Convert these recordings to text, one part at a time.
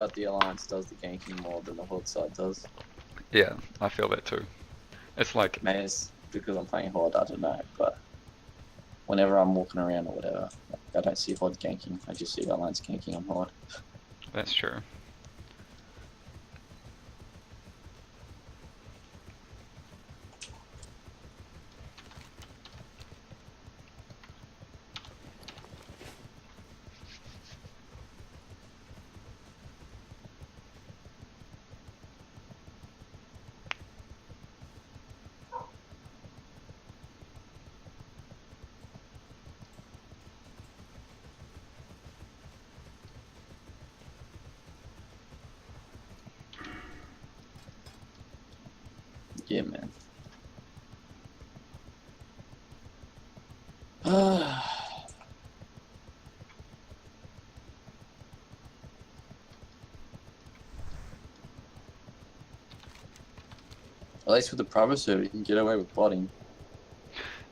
But the Alliance does the ganking more than the Horde side does. Yeah, I feel that too. It's like... Maybe it's because I'm playing Horde, I don't know, but whenever I'm walking around or whatever, I don't see Horde ganking, I just see Alliance ganking on Horde. That's true. Yeah, man. At least with the private server, you can get away with botting.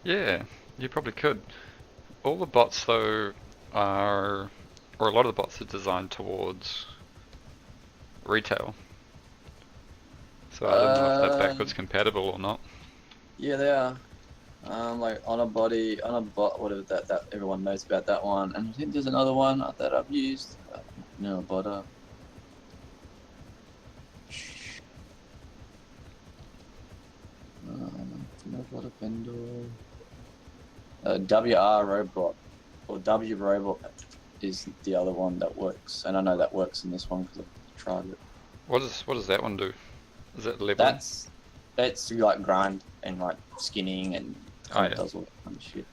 Yeah, you probably could. All the bots though are, or a lot of the bots are designed towards retail. So I don't know if they're backwards compatible or not. Yeah, they are. Like on a bot, whatever that everyone knows about that one. And I think there's another one that I've used. No, but no bot vendor. WR robot or W robot is the other one that works, and I know that works in this one because I've tried it. What does that one do? Is it leveling? That's like grind and like skinning and kind of does all that kind of shit.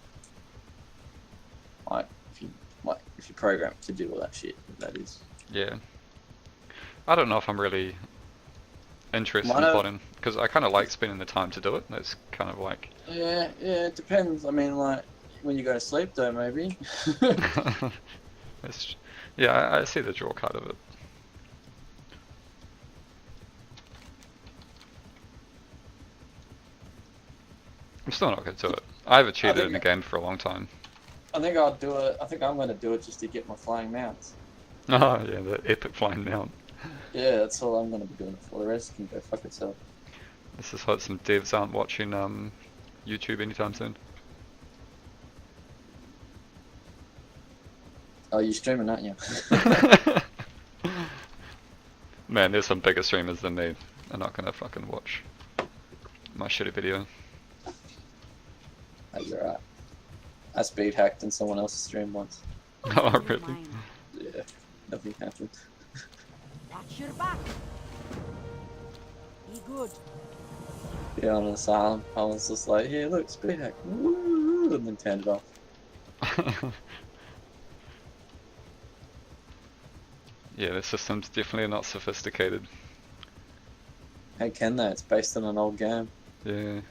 Like if you program to do all that shit, that is. Yeah. I don't know if I'm really interested in botting because I kind of like spending the time to do it. It's kind of like... Yeah, it depends. I mean, like when you go to sleep though, maybe. Yeah, I see the draw card of it. I'm still not going to do it. I haven't cheated in the game for a long time. I think I'll do it. I think I'm going to do it just to get my flying mounts. Oh yeah, the epic flying mount. Yeah, that's all I'm going to be doing it for. The rest can go fuck itself. This is hope some devs aren't watching YouTube anytime soon. Oh, you're streaming, aren't you? Man, there's some bigger streamers than me. They're not going to fucking watch my shitty video. Oh, you're right. I speed hacked in someone else's stream once. Oh, really? Yeah, nothing happened. Watch your back. Be good. Yeah, on asylum, I was just like, here, look, speed hack. Woo! And then turned it off. Yeah, the system's definitely not sophisticated. How can they? It's based on an old game. Yeah.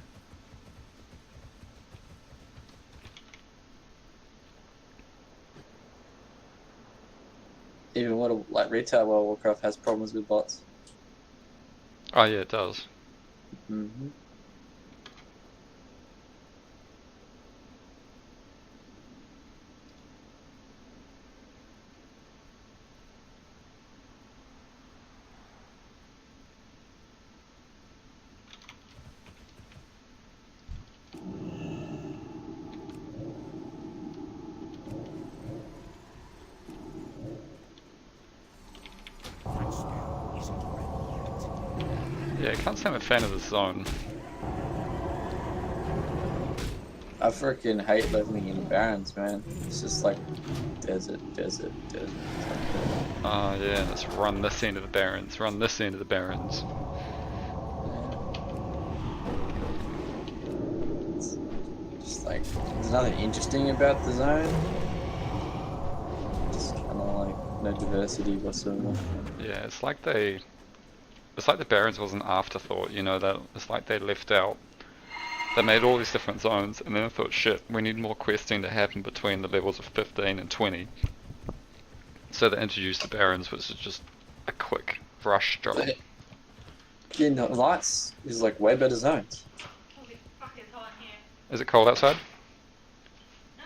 Even like retail World of Warcraft has problems with bots. Oh yeah, it does. Mm-hmm. Yeah, I can't say I'm a fan of the zone. I freaking hate leveling in Barrens, man. It's just like desert. Oh yeah, let's run this end of the Barrens, run this end of the Barrens. It's just like, there's nothing interesting about the zone. Just kind of like no diversity whatsoever. Yeah, it's like the Barrens was an afterthought, you know, that it's like they left out. They made all these different zones, and then I thought, shit, we need more questing to happen between the levels of 15 and 20. So they introduced the Barrens, which is just a quick rush job. Yeah, no, Lights is like way better zones. Is it cold outside? No,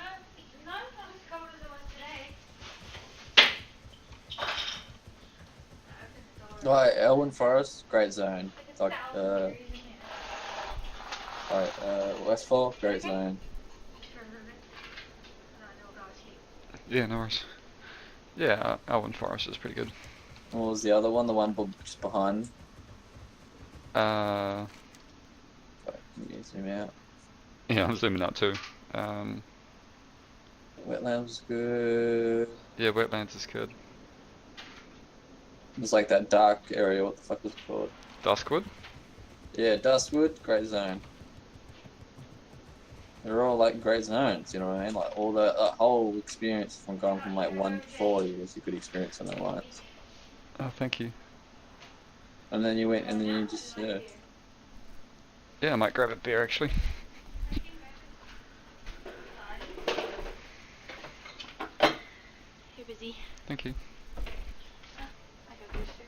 not as cold as it was today. Like Elwyn Forest, great zone. Like Westfall, great zone. Yeah, no worries. Yeah, Outland Forest is pretty good. What was the other one? The one just behind. Uh, Fuck, can you zoom out? yeah, I'm zooming out too. Wetlands was good. Yeah, Wetlands is good. It was like that dark area. What the fuck was it called? Duskwood? Yeah, Dustwood, great zone. They're all like great zones, you know what I mean? Like all that whole experience from going from like 1 to 40 was a good experience on that once. Oh, thank you. And then you went and then you just Yeah, I might grab a beer actually. You're busy. Thank you. I go get food.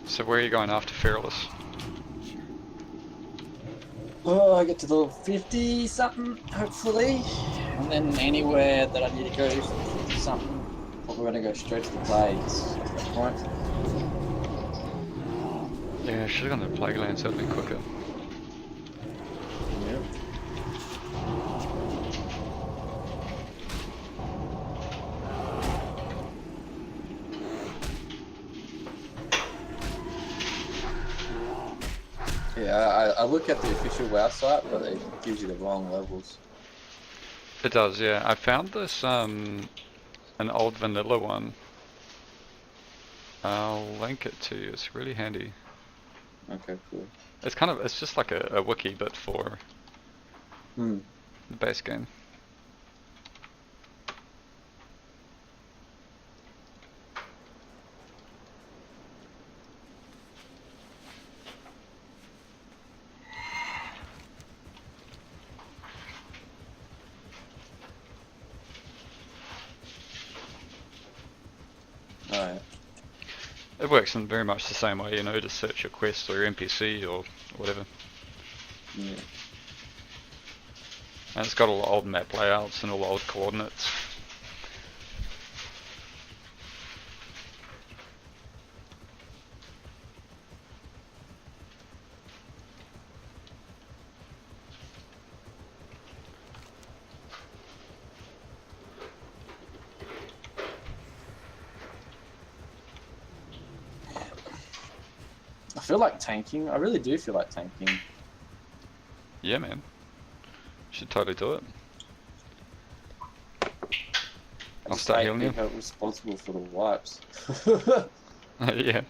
So where are you going after Fearless? oh, I get to the 50 something, hopefully. And then anywhere that I need to go 50 something, probably gonna go straight to the plagues at that point. Yeah, I should have gone to Plaguelands, that'd have been quicker. Yep. Yeah, I look at the official WoW site, but it gives you the wrong levels. It does, yeah. I found this, an old vanilla one. I'll link it to you, it's really handy. Okay, cool. It's just like a wiki, but for Hmm. the base game. Alright. It works in very much the same way, you know, just search your quest or your NPC or whatever. Yeah. And it's got all the old map layouts and all the old coordinates. I feel like tanking. I really do feel like tanking. Yeah, man. Should totally do it. I I'll just start hate healing being you. held responsible for the wipes. Yeah.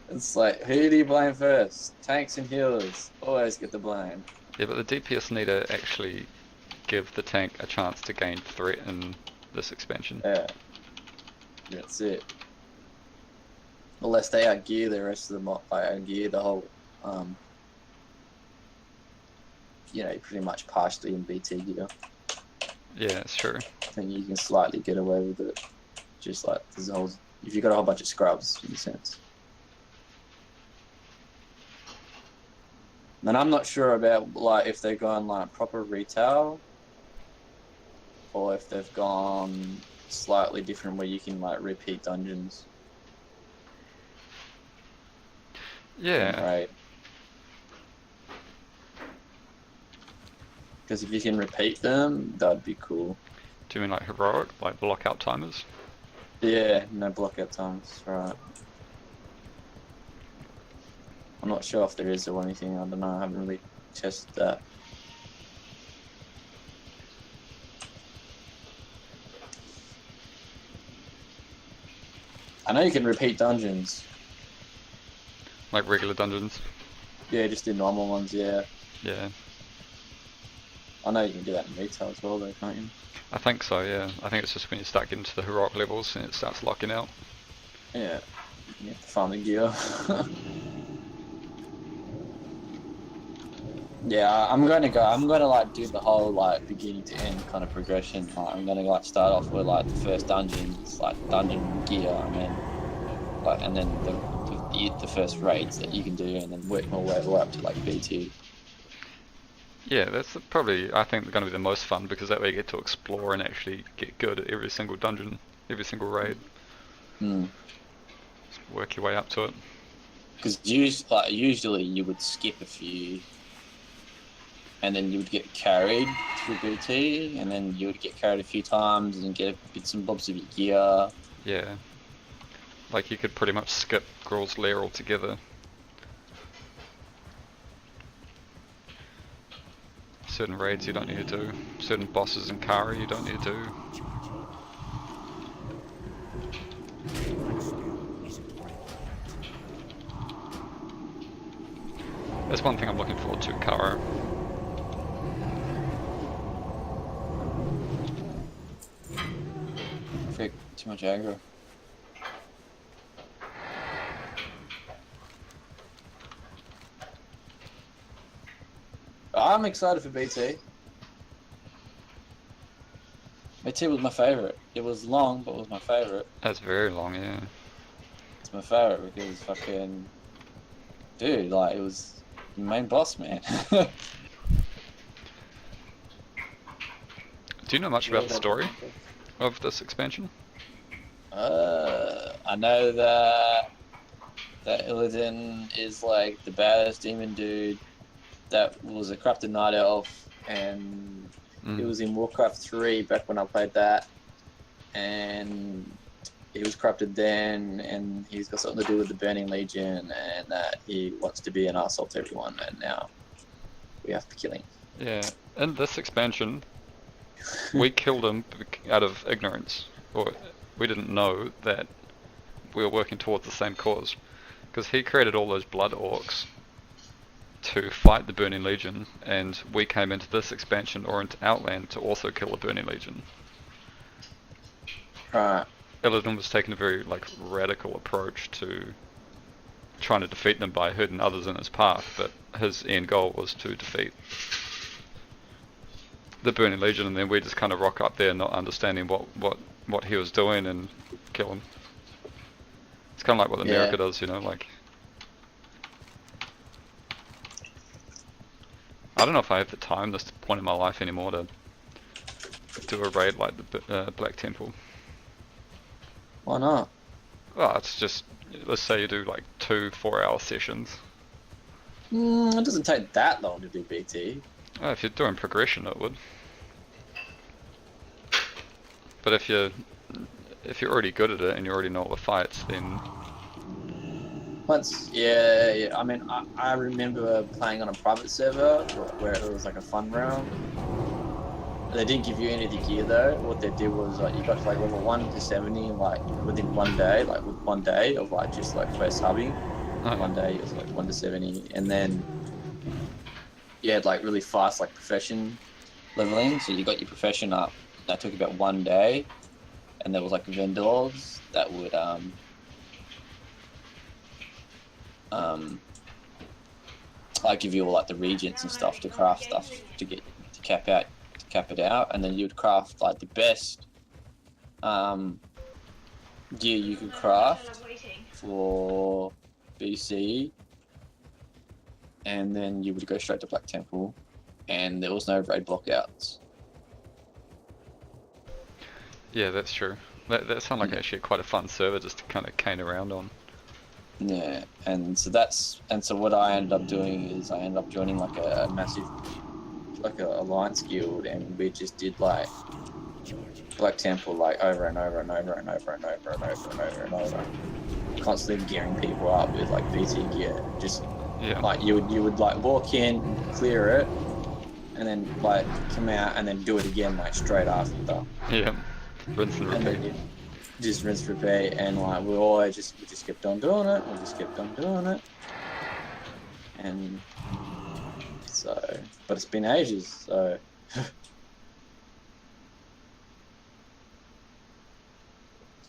It's like, who do you blame first? Tanks and healers. Always get the blame. Yeah, but the DPS need to actually give the tank a chance to gain threat in this expansion. Yeah. That's it. Unless they outgear the rest of the mod, like outgear the whole, you know, pretty much partially in BT gear. Yeah, it's true. I think you can slightly get away with it. Just like there's a whole, if you've got a whole bunch of scrubs, in a sense. And I'm not sure about like if they've gone like proper retail, or if they've gone slightly different where you can like repeat dungeons. Yeah. Right. Because if you can repeat them, that'd be cool. Do you mean like heroic, like blockout timers? Yeah, no blockout times, right. I'm not sure if there is or anything, I don't know, I haven't really tested that. I know you can repeat dungeons. Like regular dungeons? Yeah, just do normal ones, yeah. Yeah. I know you can do that in retail as well though, can't you? I think so, yeah. I think it's just when you start getting to the heroic levels and it starts locking out. Yeah. You have to farm the gear. Yeah, I'm gonna like do the whole like beginning to end kind of progression. Like, I'm gonna like start off with like the first dungeons, like dungeon gear, and then the first raids that you can do, and then work my way up to like BT. Yeah, that's probably, I think, going to be the most fun because that way you get to explore and actually get good at every single dungeon, every single raid. Hmm. Just work your way up to it. Because usually you would skip a few, and then you would get carried through BT, and then you would get carried a few times and get bits and bobs of your gear. Yeah. Like you could pretty much skip Grill's Lair altogether. Certain raids you don't need to do. Certain bosses in Kara you don't need to do. That's one thing I'm looking forward to, Kara. Frick, too much aggro. I'm excited for BT. BT was my favorite. It was long, but it was my favorite. That's very long, yeah. It's my favorite because fucking dude, like it was the main boss, man. Do you know much about the story of this expansion? I know that Illidan is like the baddest demon dude that was a corrupted night elf, and he was in Warcraft 3 back when I played that, and he was corrupted then, and he's got something to do with the Burning Legion, and that he wants to be an arsehole to everyone, and now we have to kill him. Yeah, in this expansion, we killed him out of ignorance, or we didn't know that we were working towards the same cause, because he created all those blood orcs to fight the Burning Legion, and we came into this expansion or into Outland to also kill the Burning Legion. Right. Illidan was taking a very like radical approach to trying to defeat them by hurting others in his path, but his end goal was to defeat the Burning Legion, and then we just kind of rock up there not understanding what he was doing and kill him. It's kind of like what America does, you know, like I don't know if I have the time this point in my life anymore to do a raid like the Black Temple. Why not? Well, it's just, let's say you do like 2 4-hour sessions. It doesn't take that long to do BT. Oh, if you're doing progression, it would. But if you're already good at it and you already know all the fights, then Yeah. I mean, I remember playing on a private server where it was like a fun round. They didn't give you any of the gear though. What they did was like you got to like level 1 to 70 like within one day, like with 1 day of like just like first hubbing. oh, One day it was like 1 to 70, and then you had like really fast like profession leveling. So you got your profession up. That took about 1 day, and there was like vendors that would like give you all like the regents and stuff to craft stuff to cap it out, and then you'd craft like the best gear you could craft for BC, and then you would go straight to Black Temple, and there was no raid blockouts. yeah, that's true. That sounds like actually quite a fun server just to kind of cane around on. Yeah, and so what I ended up doing is I ended up joining like a massive like a alliance guild, and we just did like Black Temple like over and over and over and over and over and over and over and over, constantly gearing people up with like BT gear. Just like you would like walk in, clear it, and then like come out and then do it again like straight after. Yeah, rinse and repeat. And then just rinse, repeat, and like we just kept on doing it. We just kept on doing it, and so. But it's been ages, so.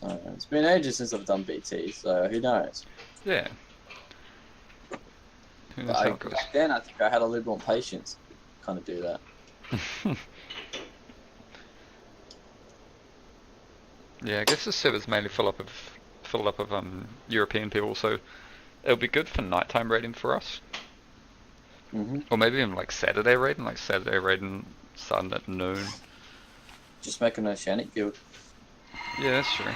It's been ages since I've done BT, so who knows? Yeah. Who Yeah, But that's how it goes. back then, I think I had a little more patience to kind of do that. Yeah, I guess the server's mainly filled up of European people, so it'll be good for nighttime raiding for us. Hmm. Or maybe even like Saturday raiding starting at noon. Just make an Oceanic guild. Yeah, that's true.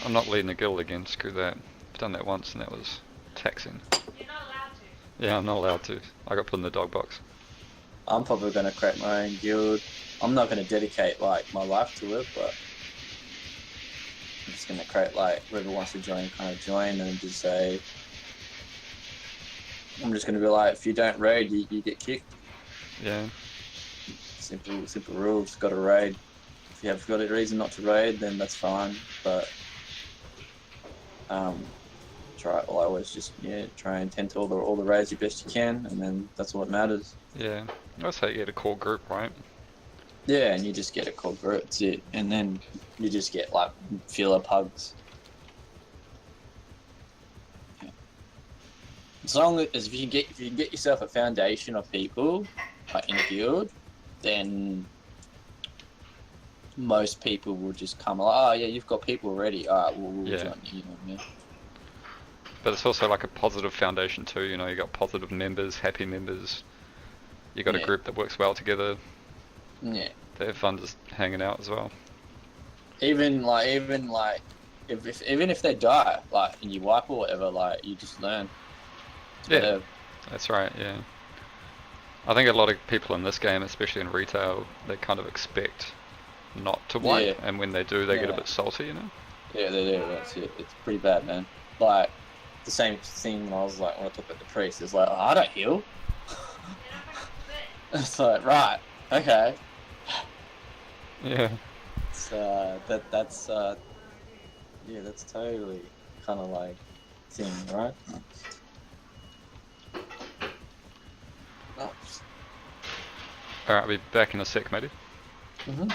I'm not leading a guild again, screw that. I've done that once and that was taxing. You're not allowed to. Yeah, I'm not allowed to. I got put in the dog box. I'm probably going to create my own guild. I'm not going to dedicate like my life to it, but I'm just going to create like whoever wants to join kind of join and just say, I'm just going to be like, if you don't raid, you get kicked. Yeah. Simple rules. Got to raid. If you have got a reason not to raid, then that's fine. But I always just try and tend to all the raids as best you can, and then that's all that matters. Yeah. That's how you get a core group, right? Yeah, and you just get a core group. That's it, and then you just get like filler pugs. Yeah. As long as if you can get yourself a foundation of people like in a guild, then most people will just come like, oh yeah, you've got people already. All right, we'll Yeah. join you. You know what I mean? But it's also like a positive foundation too, you know, you got positive members, happy members. You got a Yeah. group that works well together. Yeah. They have fun just hanging out as well. Even if they die, like and you wipe or whatever, like you just learn. It's Yeah. whatever. That's right, yeah. I think a lot of people in this game, especially in retail, they kind of expect not to wipe, Yeah. and when they do, they get a Yeah. bit salty, you know? Yeah, they do. That's it. It's pretty bad, man. Like the same thing when I was like when I took at the priest. It's like, oh, I don't heal. It's like, right, okay. Yeah. So that's yeah, that's totally kind of like thing, right? Oh. Alright, I'll be back in a sec, matey. Mm-hmm.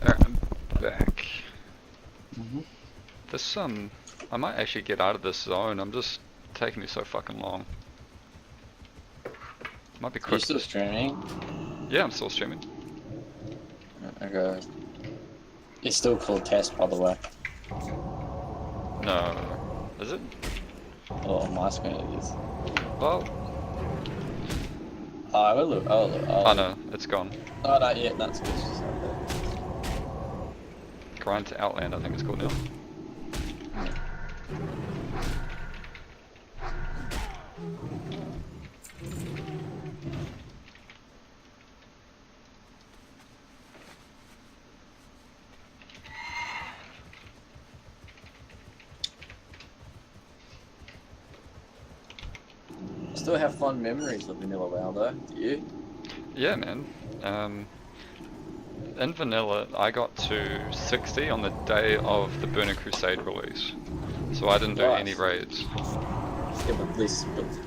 Alright, I'm back. Mm-hmm. This, I might actually get out of this zone, I'm just taking me so fucking long. Might be Are you quick. still streaming? Yeah, I'm still streaming. Okay. It's still called test, by the way. No. Is it? Oh, on my screen it is. Well, Oh, I will look. oh no, it's gone. Oh, not yet. That's good. It's just like Grind to Outland, I think it's called now. I still have fond memories of Vanilla WoW though. Do you? Yeah, man. In vanilla, I got to 60 on the day of the Burning Crusade release, so I didn't do Nice. any raids. Yeah, but at least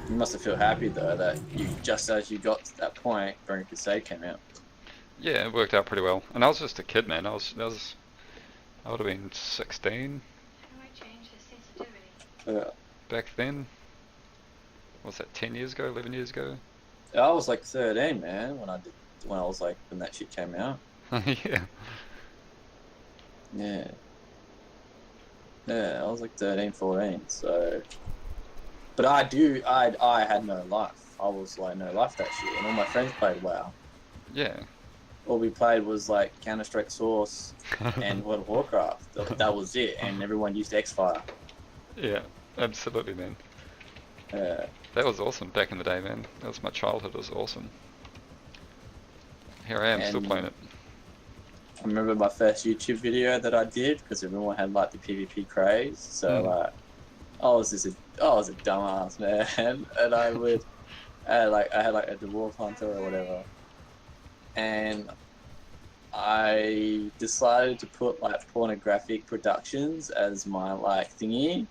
you must have felt happy though that you just as you got to that point, Burning Crusade came out. Yeah, it worked out pretty well. And I was just a kid, man. I would have been 16 How do I change the sensitivity? Yeah. back then. What's that? 10 years ago? 11 years ago? I was like 13, man, when when that shit came out. Yeah. Yeah. Yeah, I was like 13, 14, so... But I had no life. I was like no life that shit, and all my friends played WoW. Yeah. All we played was like Counter-Strike Source and World of Warcraft. That was it, and everyone used X-Fire. Yeah, absolutely, man. Yeah. That was awesome back in the day, man. That was my childhood. It was awesome. Here I am, still And playing it. I remember my first YouTube video that I did because everyone had like the PvP craze. So like, I was a dumbass, man, and I had like a dwarf hunter or whatever, and I decided to put like pornographic productions as my like thingy,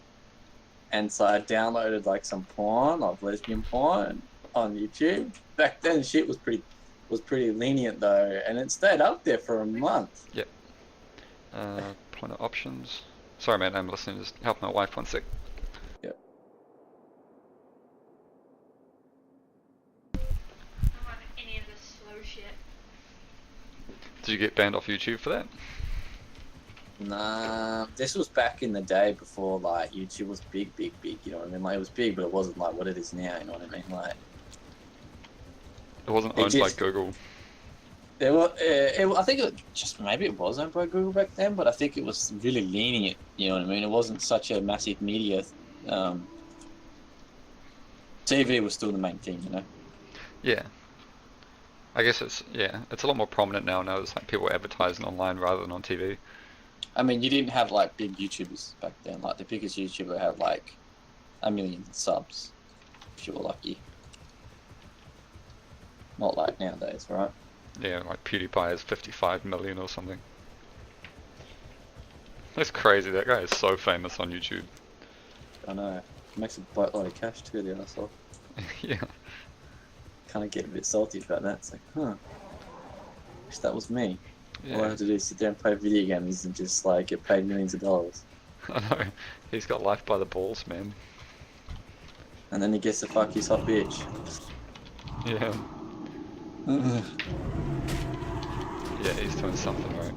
and so I downloaded like some porn, like lesbian porn, on YouTube. Back then, shit was pretty lenient though, and it stayed up there for a month. Yep. Pointer options. Sorry, man, I'm listening. Just help my wife 1 sec. Yep. I don't want any of this slow shit. Did you get banned off YouTube for that? Nah, this was back in the day before like YouTube was big. You know what I mean? Like it was big, but it wasn't like what it is now. You know what I mean? Like It wasn't it owned by just Google. I think maybe it was owned by Google back then, but I think it was really lenient. You know what I mean? It wasn't such a massive media. TV was still the main thing, you know. Yeah. I guess it's a lot more prominent now. Now it's like people advertising online rather than on TV. I mean, you didn't have like big YouTubers back then. Like the biggest YouTuber had like 1 million subs, if you were lucky. Not like nowadays, right? Yeah, like PewDiePie has 55 million or something. That's crazy. That guy is so famous on YouTube. I know. Makes a boatload of cash too, the asshole. Yeah. Kind of get a bit salty about that. It's like, wish that was me. Yeah. All I have to do is sit there and play video games and just like get paid millions of dollars. I know. He's got life by the balls, man. And then he gets to fuck his hot bitch. Yeah. Yeah, he's doing something right.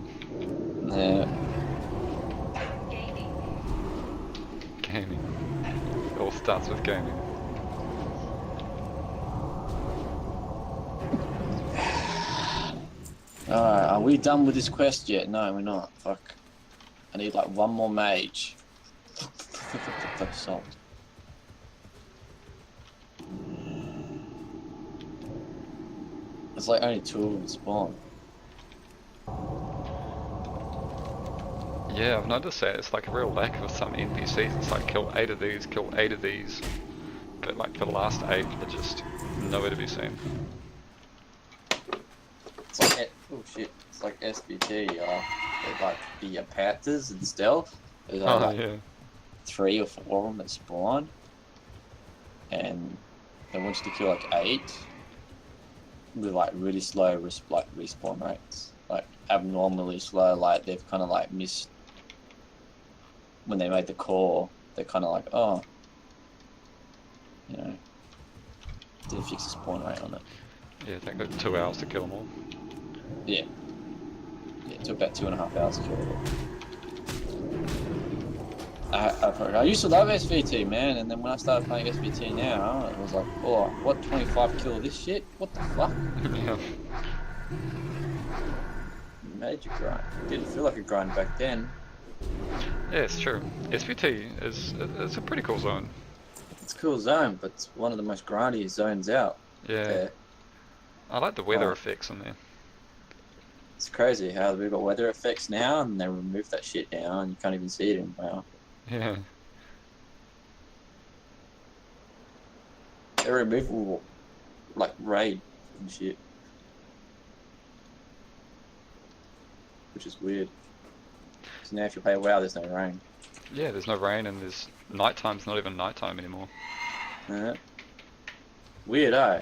Yeah. Gaming. It all starts with gaming. Alright, are we done with this quest yet? No, we're not. Fuck. I need like one more mage. Salt. It's like only 2 of them spawn. Yeah, I've noticed that. It's like a real lack of some NPCs. It's like kill 8 of these, kill 8 of these. But like for the last 8, they're just nowhere to be seen. It's like, oh shit, it's like SBT, they're like the Panthers and stealth. There's only like Yeah. 3 or 4 of them that spawn. And they want you to kill like 8 with like really slow respawn rates. Like abnormally slow, like they've kind of like missed when they made the core. They're kind of like, oh, you know, didn't fix the spawn rate on it. Yeah, it took like 2 hours to kill them all. Yeah. Yeah, it took about 2.5 hours to kill it. I used to love SVT, man, and then when I started playing SVT now, it was like, oh, what, 25 kill this shit? What the fuck? Yeah. Major grind. Didn't feel like a grind back then. Yeah, it's true. SVT is a pretty cool zone. It's a cool zone, but it's one of the most grindiest zones out Yeah. there. I like the weather Oh. effects in there. It's crazy how we've got weather effects now, and they remove that shit now, and you can't even see it in WoW. Yeah. They remove all, like, raid and shit. Which is weird. So now if you play WoW, there's no rain. Yeah, there's no rain and there's nighttime's not even nighttime anymore. Weird, eh?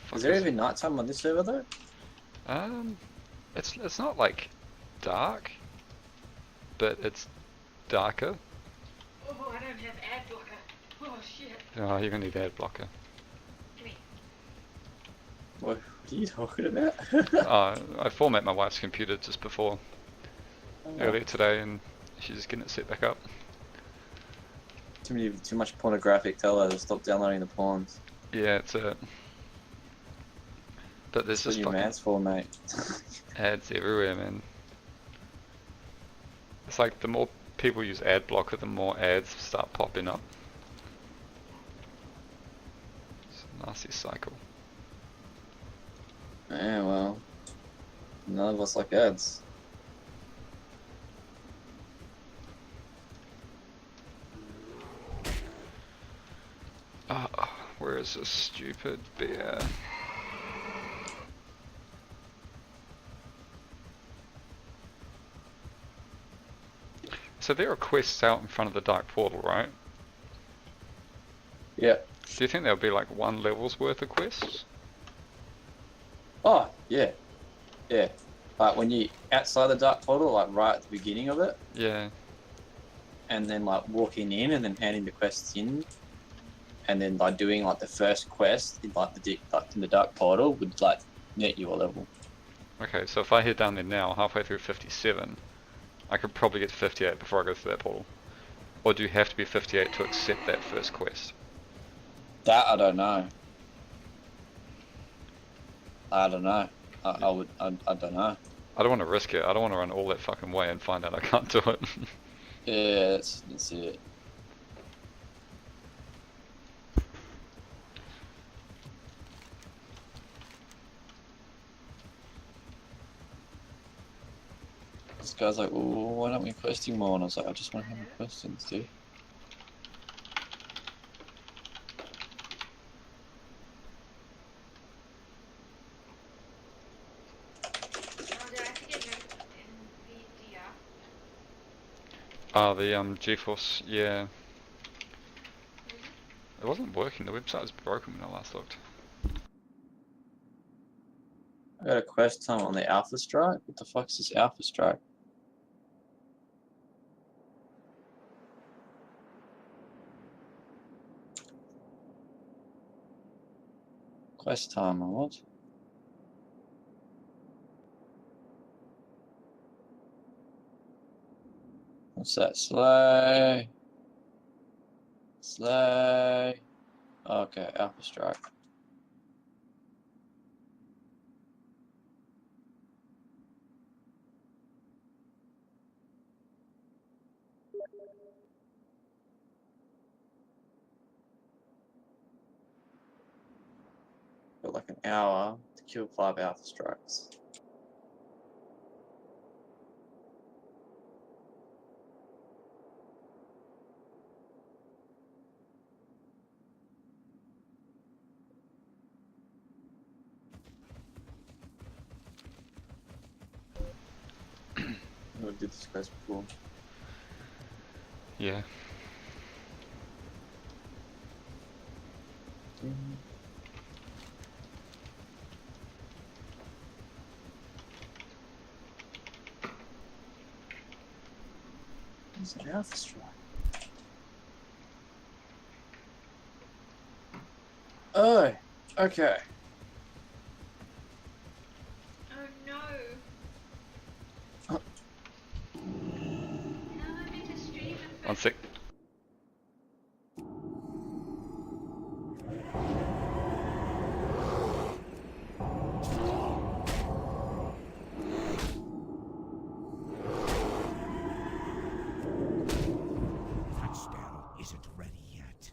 Fuck Is there even nighttime on this server though? It's not like dark, but it's darker. Oh, I don't have ad blocker. Oh. shit. Oh, you're gonna need ad blocker. Come here. What are you talking about? I format my wife's computer just before earlier today, and she's just getting it set back up. Too much pornographic. Tell her to stop downloading the porns. Yeah, it's a. But there's That's what just your fucking man's for, mate. ads everywhere, man. It's like the more people use ad blocker, the more ads start popping up. It's a nasty cycle. Yeah, well, none of us like ads. Oh, where is this stupid bear? So there are quests out in front of the dark portal, right? Yeah. Do you think there'll be like one level's worth of quests? Oh, yeah. Yeah. Like when you outside the dark portal, like right at the beginning of it, Yeah. and then like walking in and then handing the quests in, and then like doing like the first quest in like in the dark portal would like net you a level. Okay, so if I head down there now, halfway through 57, I could probably get to 58 before I go through that portal. Or do you have to be 58 to accept that first quest? That I don't know. I don't know. I don't know. I don't want to risk it. I don't want to run all that fucking way and find out I can't do it. Yeah, that's it. This guy's like, well, why don't we questing more? And I was like, I just want to have more questions, dude. Oh, did I have to get NVIDIA? Ah, the GeForce, yeah. It wasn't working. The website was broken when I last looked. I got a quest time on the Alpha Strike. What the fuck is this Alpha Strike? Quest time or what? What's that? Slay. Slay. Okay, Alpha Strike. Got like an hour to kill 5 Alpha Strikes. I did this quest before. Yeah. What's that Alpha Strike? Oh, okay. Oh no. Oh. How am I meant to stream it? One sec. That spell isn't ready yet.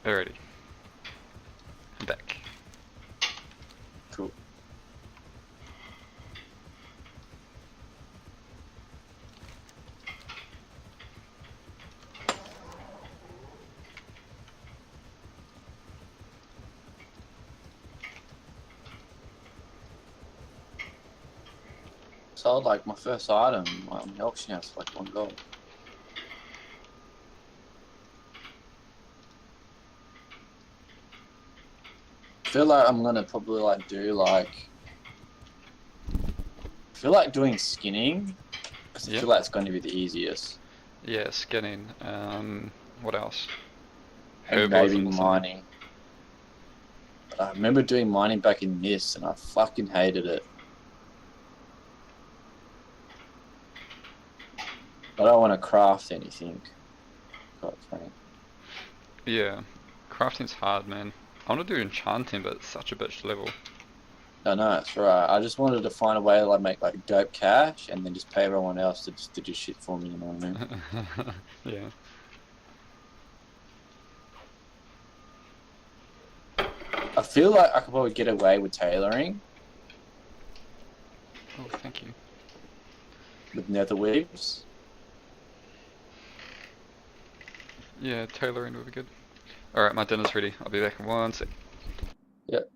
Alrighty. I'm back. Cool. Sold like my first item on the auction house for like $1. I feel like I'm gonna probably like do like. I feel like doing skinning because I Yep. feel like it's going to be the easiest, Yeah, skinning. What else? and maybe Herbalism or something. mining. But I remember doing mining back in this, and I fucking hated it. I don't want to craft anything. Quite frank. Yeah. Crafting's hard, man. I want to do enchanting, but it's such a bitch to level. No, it's right. I just wanted to find a way to like make like dope cash, and then just pay everyone else to do shit for me. You know what I mean? Yeah. I feel like I could probably get away with tailoring Oh, thank you. with nether weaves. Yeah, tailoring would be good. Alright, my dinner's ready. I'll be back in 1 sec. Yep.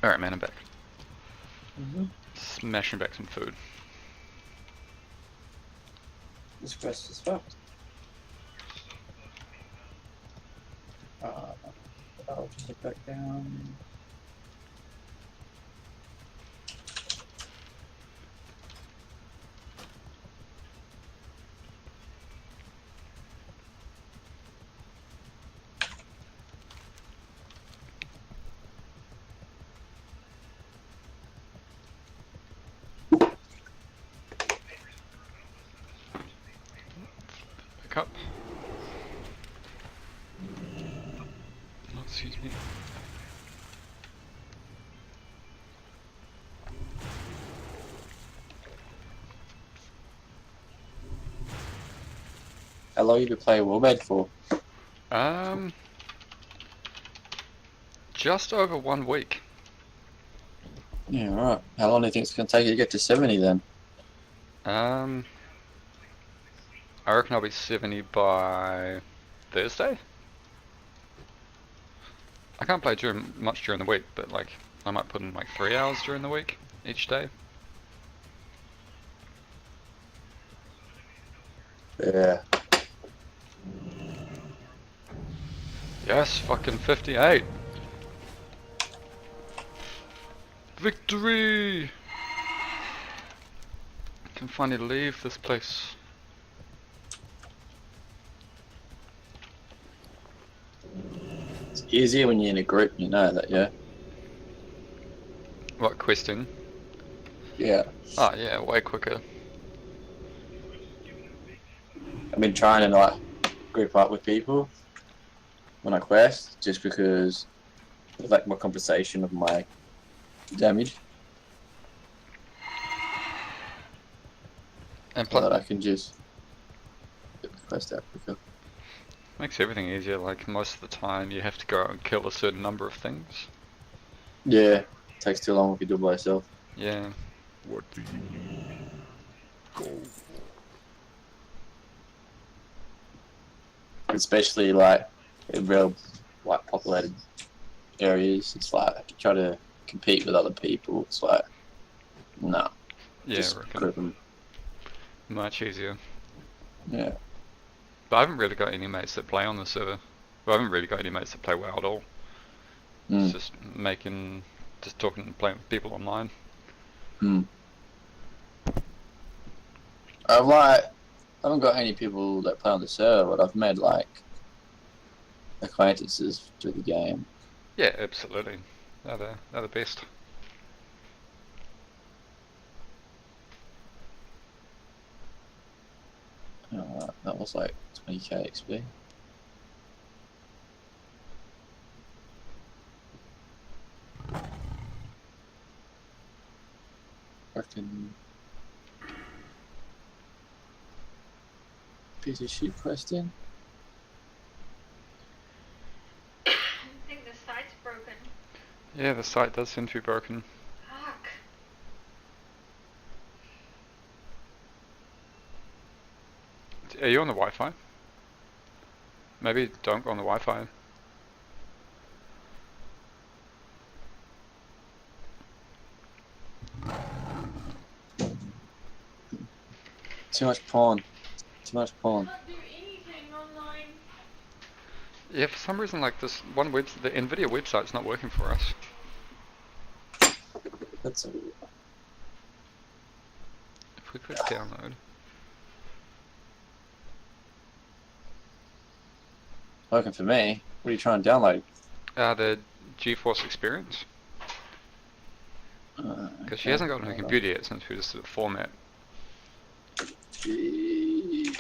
Alright, man, I'm back. Mhm. Smashing back some food. This quest is fucked. I'll just look back down. Pick up. Oh, excuse me. How long you been playing Warmane for? Just over 1 week. Yeah, right. How long do you think it's gonna take you to get to 70 then? I reckon I'll be 70 by Thursday. I can't play much during the week, but like I might put in like 3 hours during the week each day. Yeah. Yes, fucking 58. Victory! I can finally leave this place. It's easier when you're in a group, you know that, yeah? What, questing? Yeah. Oh yeah, way quicker. I've been trying to like group up with people when I quest, just because of like my compensation of my damage. And So that plus, I can just get the quest out quicker. makes everything easier. Like most of the time, you have to go out and kill a certain number of things. Yeah. Takes too long if you do it by yourself. Yeah. What do you need? Go. Especially like in real like populated areas. It's like try to compete with other people. It's like no. Yeah, Just I reckon. group them. Much easier. Yeah. But I haven't really got any mates that play on the server. Well, I haven't really got any mates that play WoW at all. It's just just talking and playing with people online. I haven't got any people that play on the server, but I've made like acquaintances through the game. Yeah, absolutely. They're the best. That was like 20k XP. Fucking piece of shit question. I think the site's broken. Yeah, the site does seem to be broken. Fuck. Are you on the Wi-Fi? Maybe don't go on the Wi-Fi. Too much porn. Too much porn. Can't do anything online. Yeah, for some reason, like this one the Nvidia website's not working for us. That's a... If we click download. Working for me. What are you trying to download? The GeForce experience. Because she hasn't gotten her computer yet since we just did the format. GeForce.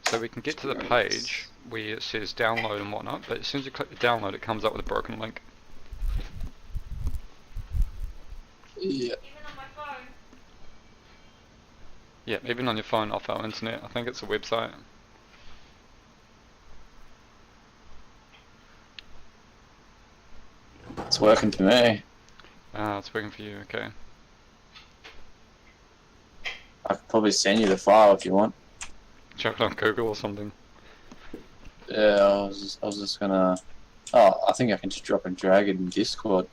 So we can get to the page where it says download and whatnot, but as soon as you click the download, it comes up with a broken link. Yeah. Even on my phone. Yeah, even on your phone off our internet. I think it's a website. It's working for me. Ah, it's working for you, okay. I could probably send you the file if you want. Chuck it on Google or something. Yeah, I was just gonna. Oh, I think I can just drop and drag it in Discord.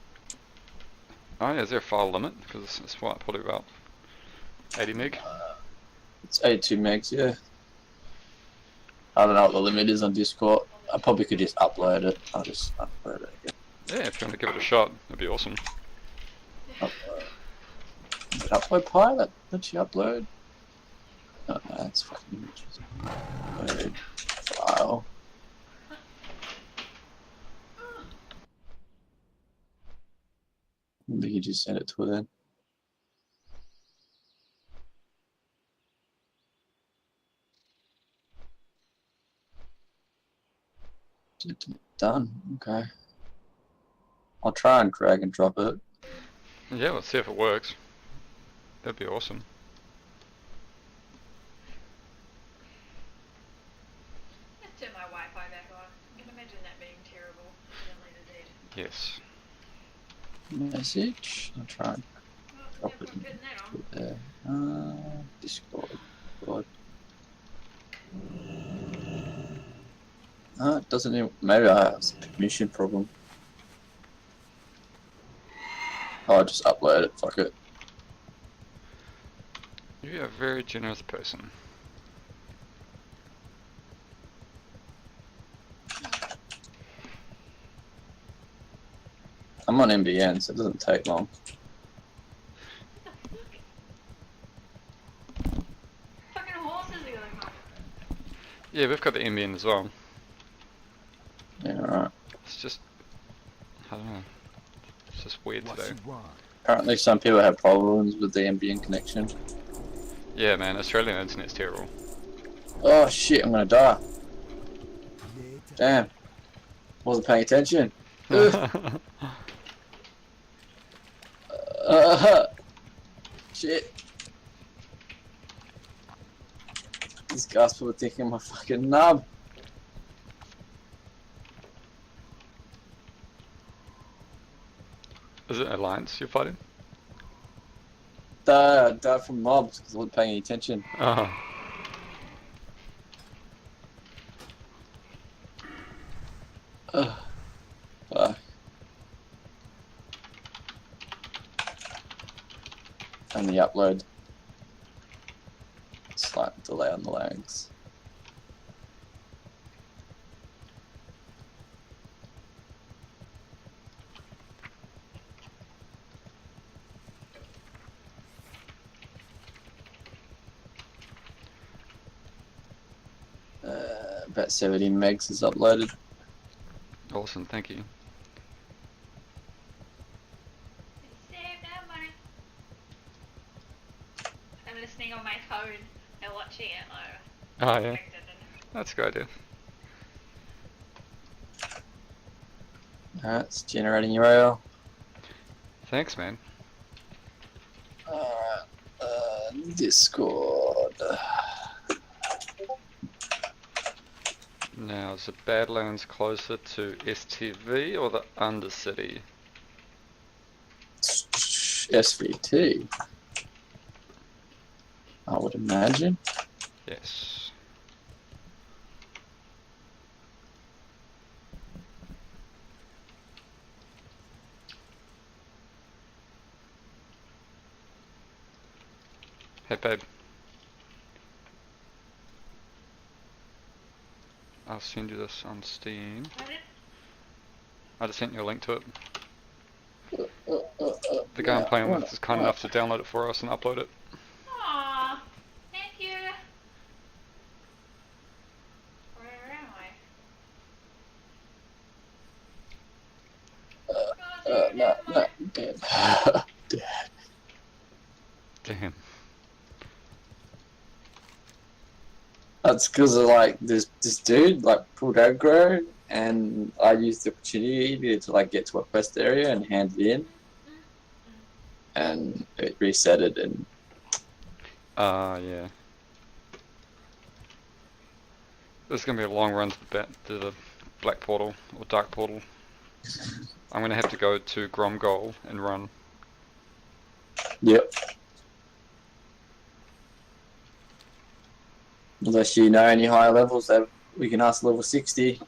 Oh yeah, is there a file limit? Because it's what, probably about 80 meg. It's 82 megs, yeah. I don't know what the limit is on Discord. I probably could just upload it. I'll just upload it again. Yeah, if you want to give it a shot, that'd be awesome. Upload. Is it upload pilot? Let you upload? Oh, no, that's fucking images. Upload file. I think you just send it to her then. Done. Okay. I'll try and drag and drop it. Yeah, let's see if it works. That'd be awesome. Let's turn my Wi-Fi back on. I can imagine that being terrible. Later date. Yes. Message. I'll try and Well, drop never it putting that on. there. Discord. Discord. It doesn't even. Maybe I have some permission problem. Oh, I'll just upload it. Fuck it. You're a very generous person. I'm on MBN, so it doesn't take long. Fucking horses are going on. Yeah, we've got the NBN as well. Yeah, alright. It's just, I don't know. It's just weird What today. you want? Apparently, some people have problems with the MBN connection. Yeah, man, Australian internet's terrible. Oh shit! I'm gonna die. Later. Damn. Wasn't paying attention. Shit. These guys probably thinking I'm a fucking nub. Is it Alliance you're fighting? Died from mobs because I wasn't paying any attention. Oh. Fuck. And the upload. Slight delay on the lags. About 70 megs is uploaded. Awesome, thank you. Save that money. I'm listening on my phone and watching it though. Oh yeah, that's a good idea. Alright, it's generating URL. Thanks, man. Alright, Discord. Now, is the Badlands closer to STV or the Undercity? SVT. I would imagine. Yes. Hey, babe. I'll send you this on Steam. I just sent you a link to it. The guy I'm playing with is kind enough to download it for us and upload it. Aww, thank you. Where am I? No, dead. Dead. Damn. That's because of like this dude like pulled aggro, and I used the opportunity to like get to a quest area and hand it in, and it reset it and. Yeah. This is gonna be a long run to the black portal or dark portal. I'm gonna have to go to Gromgol and run. Yep. Unless you know any higher levels that we can ask level 60.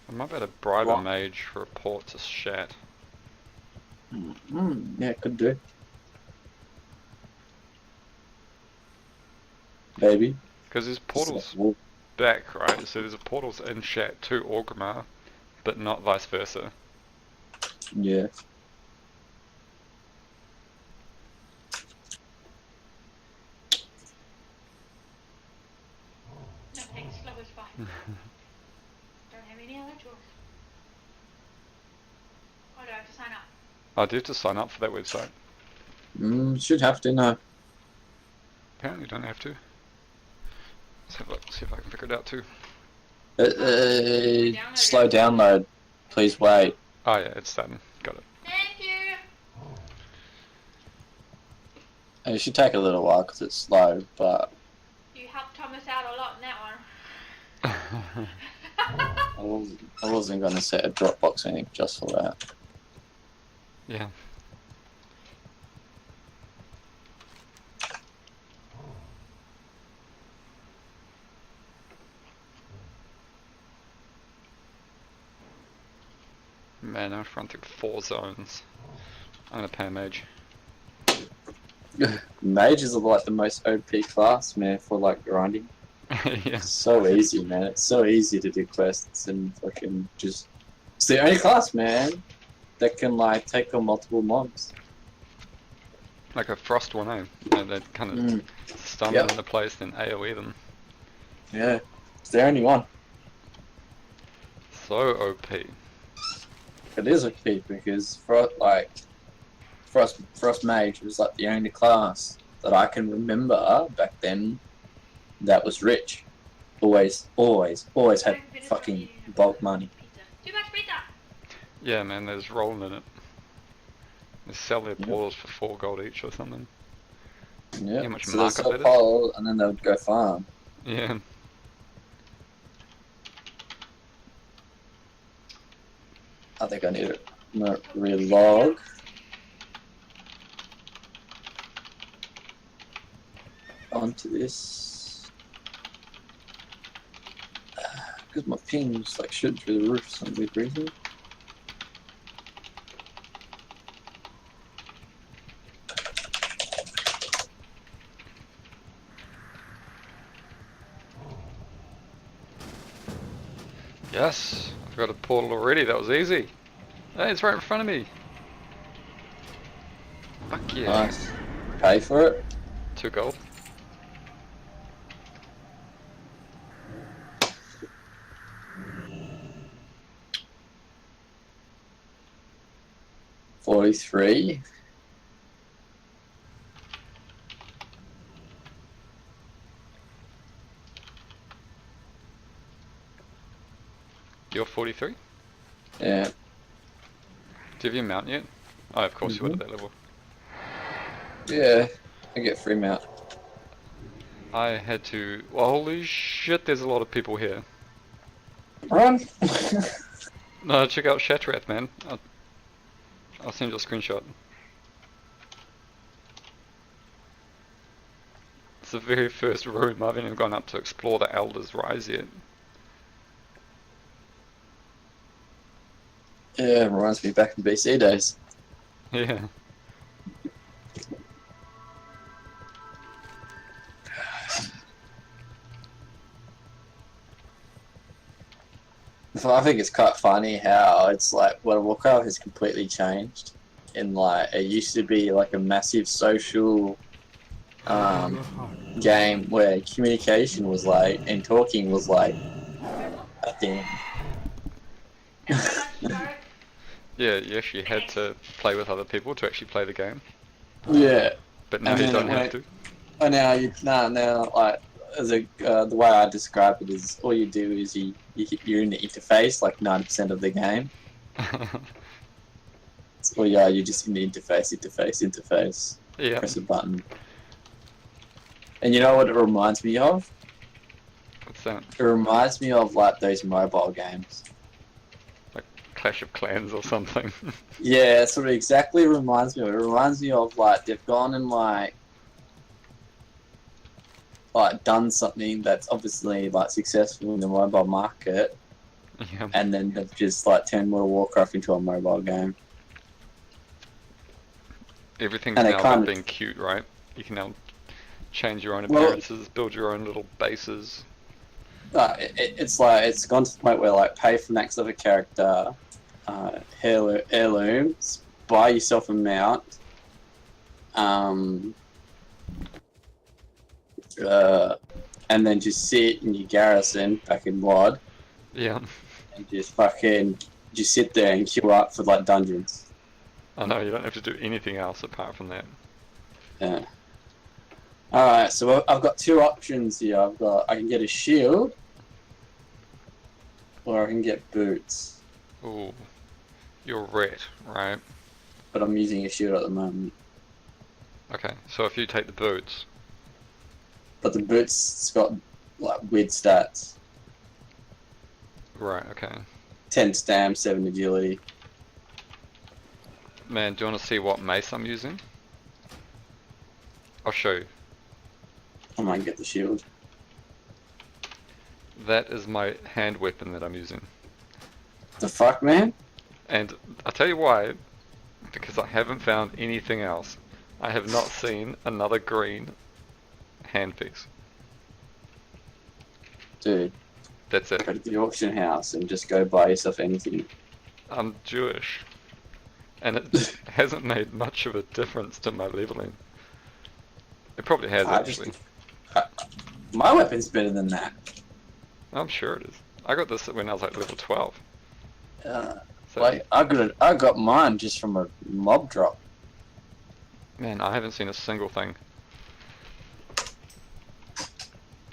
I might be able to bribe a What? mage for a port to Shat. Yeah, could do. Maybe. Because there's portals So, back, right? So there's portals in Shat to Orgrimmar, but not vice versa. yeah. No thanks, slow is fine. Don't have any other choice. Oh, do I have to sign up? I do have to sign up for that website. Should have to know. Apparently you don't have to. Let's have a look, see if I can figure it out too. Slow download. Please wait. Oh yeah, it's done. Got it. Thank you! It should take a little while because it's slow, but You helped Thomas out a lot in that one. I wasn't going to set a Dropbox or anything just for that. Yeah. Man, I'm run through 4 zones. I'm gonna pay a mage. Mages are like the most OP class, man, for like grinding. Yeah. It's so easy, man. It's so easy to do quests and fucking just. It's the only class, man, that can like take on multiple mobs. Like a frost one, eh? And they kind of stun them into place, then AoE them. Yeah, it's the only one. So OP. It is OP because Frost Mage was like the only class that I can remember back then that was rich. Always had fucking bulk money. Pizza. Too much pizza! Yeah, man, there's rolling in it. They sell their portals for 4 gold each or something. Yeah, How much so they'll markup sell it is? pole and then they would go farm. Yeah. I think I need to relog. Onto this. Because my ping's like shooting through the roof for some weird reason. Yes, I've got a portal already. That was easy. Hey, it's right in front of me. Fuck yeah. Nice. Pay for it. 2 gold. $43. You're 43? Yeah. Do you have your mount yet? Oh, of course you would at that level. Yeah. I get free mount. I had to. Well, holy shit, there's a lot of people here. Run! No, check out Shatrath, man. I'll send you a screenshot. It's the very first room. I haven't even gone up to explore the Elder's Rise yet. Yeah, it reminds me back in BC days. Yeah. So I think it's quite funny how it's like, well, Warcraft has completely changed. In like, it used to be like a massive social game where communication was like, and talking was like a thing. Yeah, you actually had to play with other people to actually play the game. Yeah. But now And you then don't it have went- to. Oh, now, like, as a the way I describe it is, all you do is you're in the interface like 90% of the game. So yeah, you're just in the interface. Yeah. Press a button. And you know what it reminds me of? What's that? It reminds me of like those mobile games. Clash of Clans or something. Yeah, that's what it exactly reminds me of. It reminds me of like they've gone and like done something that's obviously like successful in the mobile market, Yeah. and then they've just like turned World of Warcraft into a mobile game. Everything's And they now kind about of- being cute, right? You can now change your own Well- appearances, build your own little bases. It's like it's gone to the point where like pay for max level character, heirlooms, buy yourself a mount, and then just sit in your garrison back in WoD Yeah. and just sit there and queue up for like dungeons. I know, you don't have to do anything else apart from that. Yeah. Alright, so I've got two options here. I can get a shield, or I can get boots. Ooh. You're ret, right? But I'm using a shield at the moment. Okay, so if you take the boots, But the boots, it's got like weird stats. right, okay. 10 stam, 7 agility. Man, do you want to see what mace I'm using? I'll show you. I might get the shield. That is my hand weapon that I'm using. The fuck, man? And I'll tell you why, because I haven't found anything else. I have not seen another green handpiece. Dude, That's it. go to the auction house and just go buy yourself anything. I'm Jewish. And it hasn't made much of a difference to my leveling. It probably has, I just- actually. My weapon's better than that. I'm sure it is. I got this when I was like level 12. Uh, So, like I got mine just from a mob drop. man, I haven't seen a single thing.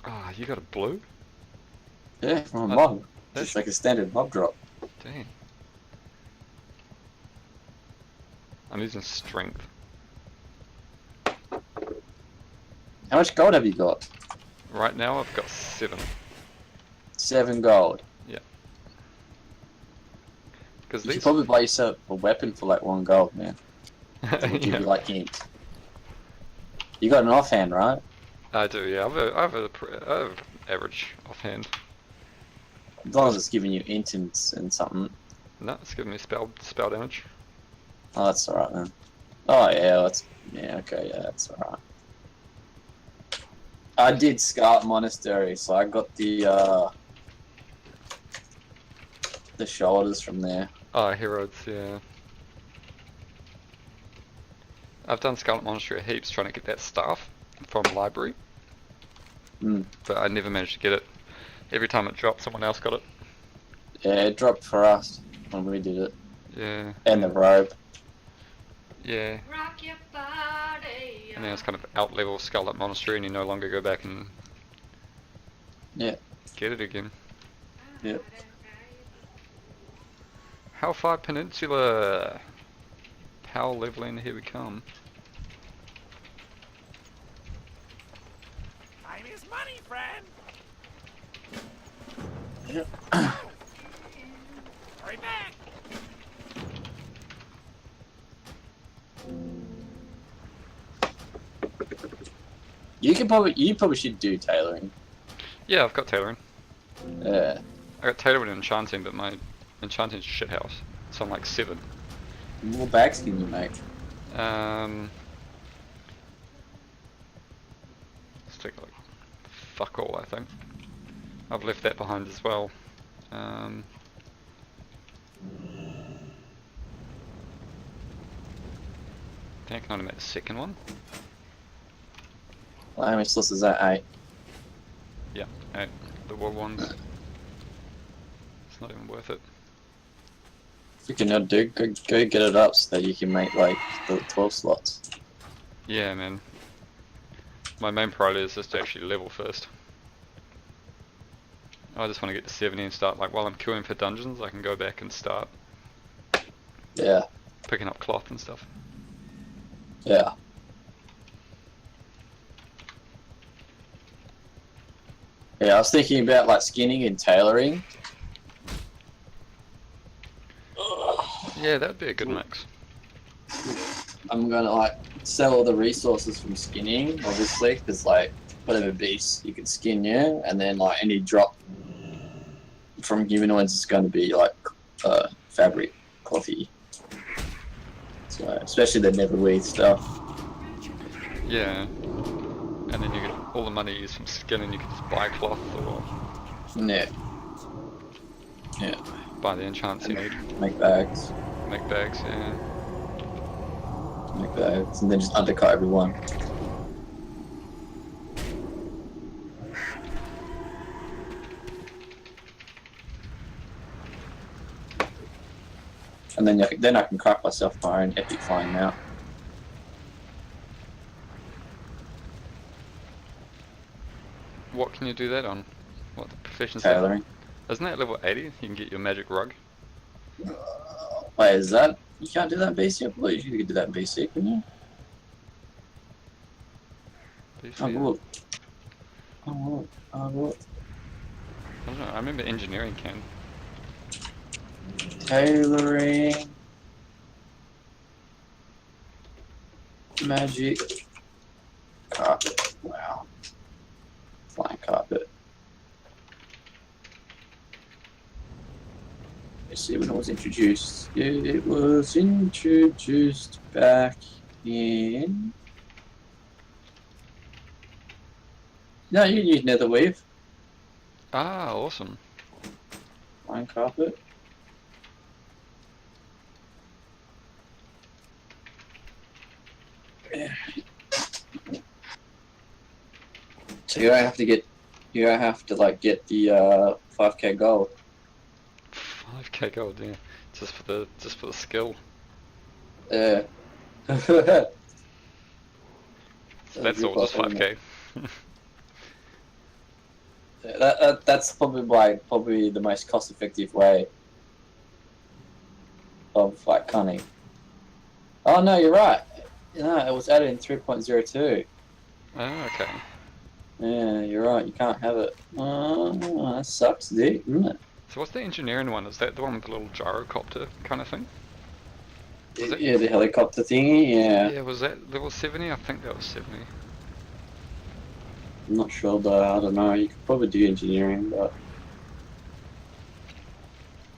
Ah, you got a blue? Yeah, from a Oh, mob. that's- Just like a standard mob drop. Dang. I'm using strength. How much gold have you got? Right now I've got 7. 7 gold. Because You these... should probably buy yourself a weapon for like 1 gold, man. It would give yeah, you like int. You got an offhand, right? I do, yeah. I have average offhand. As long as it's giving you int and something. No, it's giving me spell damage. Oh, that's alright then. Oh yeah, okay, yeah, that's alright. I did Scarlet Monastery, so I got the shoulders from there. Oh, heroes, yeah. I've done Scarlet Monastery heaps trying to get that staff from library, Mm. but I never managed to get it. Every time it dropped, someone else got it. Yeah, it dropped for us when we did it. Yeah. And the robe. Yeah. Rock your body. And then it's kind of out-level Scarlet Monastery and you no longer go back and Yeah. get it again. Yep. Hellfire Peninsula! Power leveling, here we come. Time is money, friend. Yep. Hurry back. You probably should do tailoring. Yeah, I've got tailoring. Yeah. I got tailoring and enchanting, but my enchanting's shithouse. So I'm like 7. What bags can you make? Let's take a look. Fuck all, I think. I've left that behind as well. I think I can only make the second one. Well, how much slots is that? 8. Yeah, 8. The war ones. It's not even worth it. You can go get it up so that you can make like the 12 slots. Yeah, man. My main priority is just to actually level first. I just want to get to 70 and start, like, while I'm queuing for dungeons, I can go back and start Yeah. picking up cloth and stuff. Yeah. Yeah, I was thinking about like skinning and tailoring. Yeah, that'd be a good mix. I'm gonna like sell all the resources from skinning, obviously, because like whatever beast you can skin, yeah, and then like any drop from humanoids is going to be like fabric, clothy. So especially the never weave stuff. Yeah. And then you get all the money used from skin, and you can just buy cloth or Yeah. Yeah. buy the enchants you need. Make bags. Make bags, yeah. Make bags, and then just undercut everyone. And then I can craft myself my own epic flying mount. What can you do that on? What, the proficiency? Tailoring. Isn't that level 80? You can get your magic rug. Wait, is that? You can't do that in basic? I believe you could do that in basic, couldn't you? BC? Oh, look. Oh, look. Oh, look. I don't know, I remember engineering can. Tailoring. Magic. Carpet. Wow. Flying carpet. Let's see when it was introduced. It was introduced back in... No, you can use netherweave. Ah, awesome. Flying carpet. Yeah. So you don't have to get, like get the 5k gold. 5k gold, yeah. Just for the skill. Yeah. So that's all, just 5k. Yeah, that's probably the most cost-effective way of like cunning. Oh no, you're right. No, it was added in 3.02. Oh, okay. Yeah, you're right. You can't have it. Oh, that sucks, dick, doesn't it? So what's the engineering one? Is that the one with the little gyrocopter kind of thing? Was it? Yeah, the helicopter thingy. Yeah. Yeah, was that level 70? I think that was 70. I'm not sure though. I don't know. You could probably do engineering, but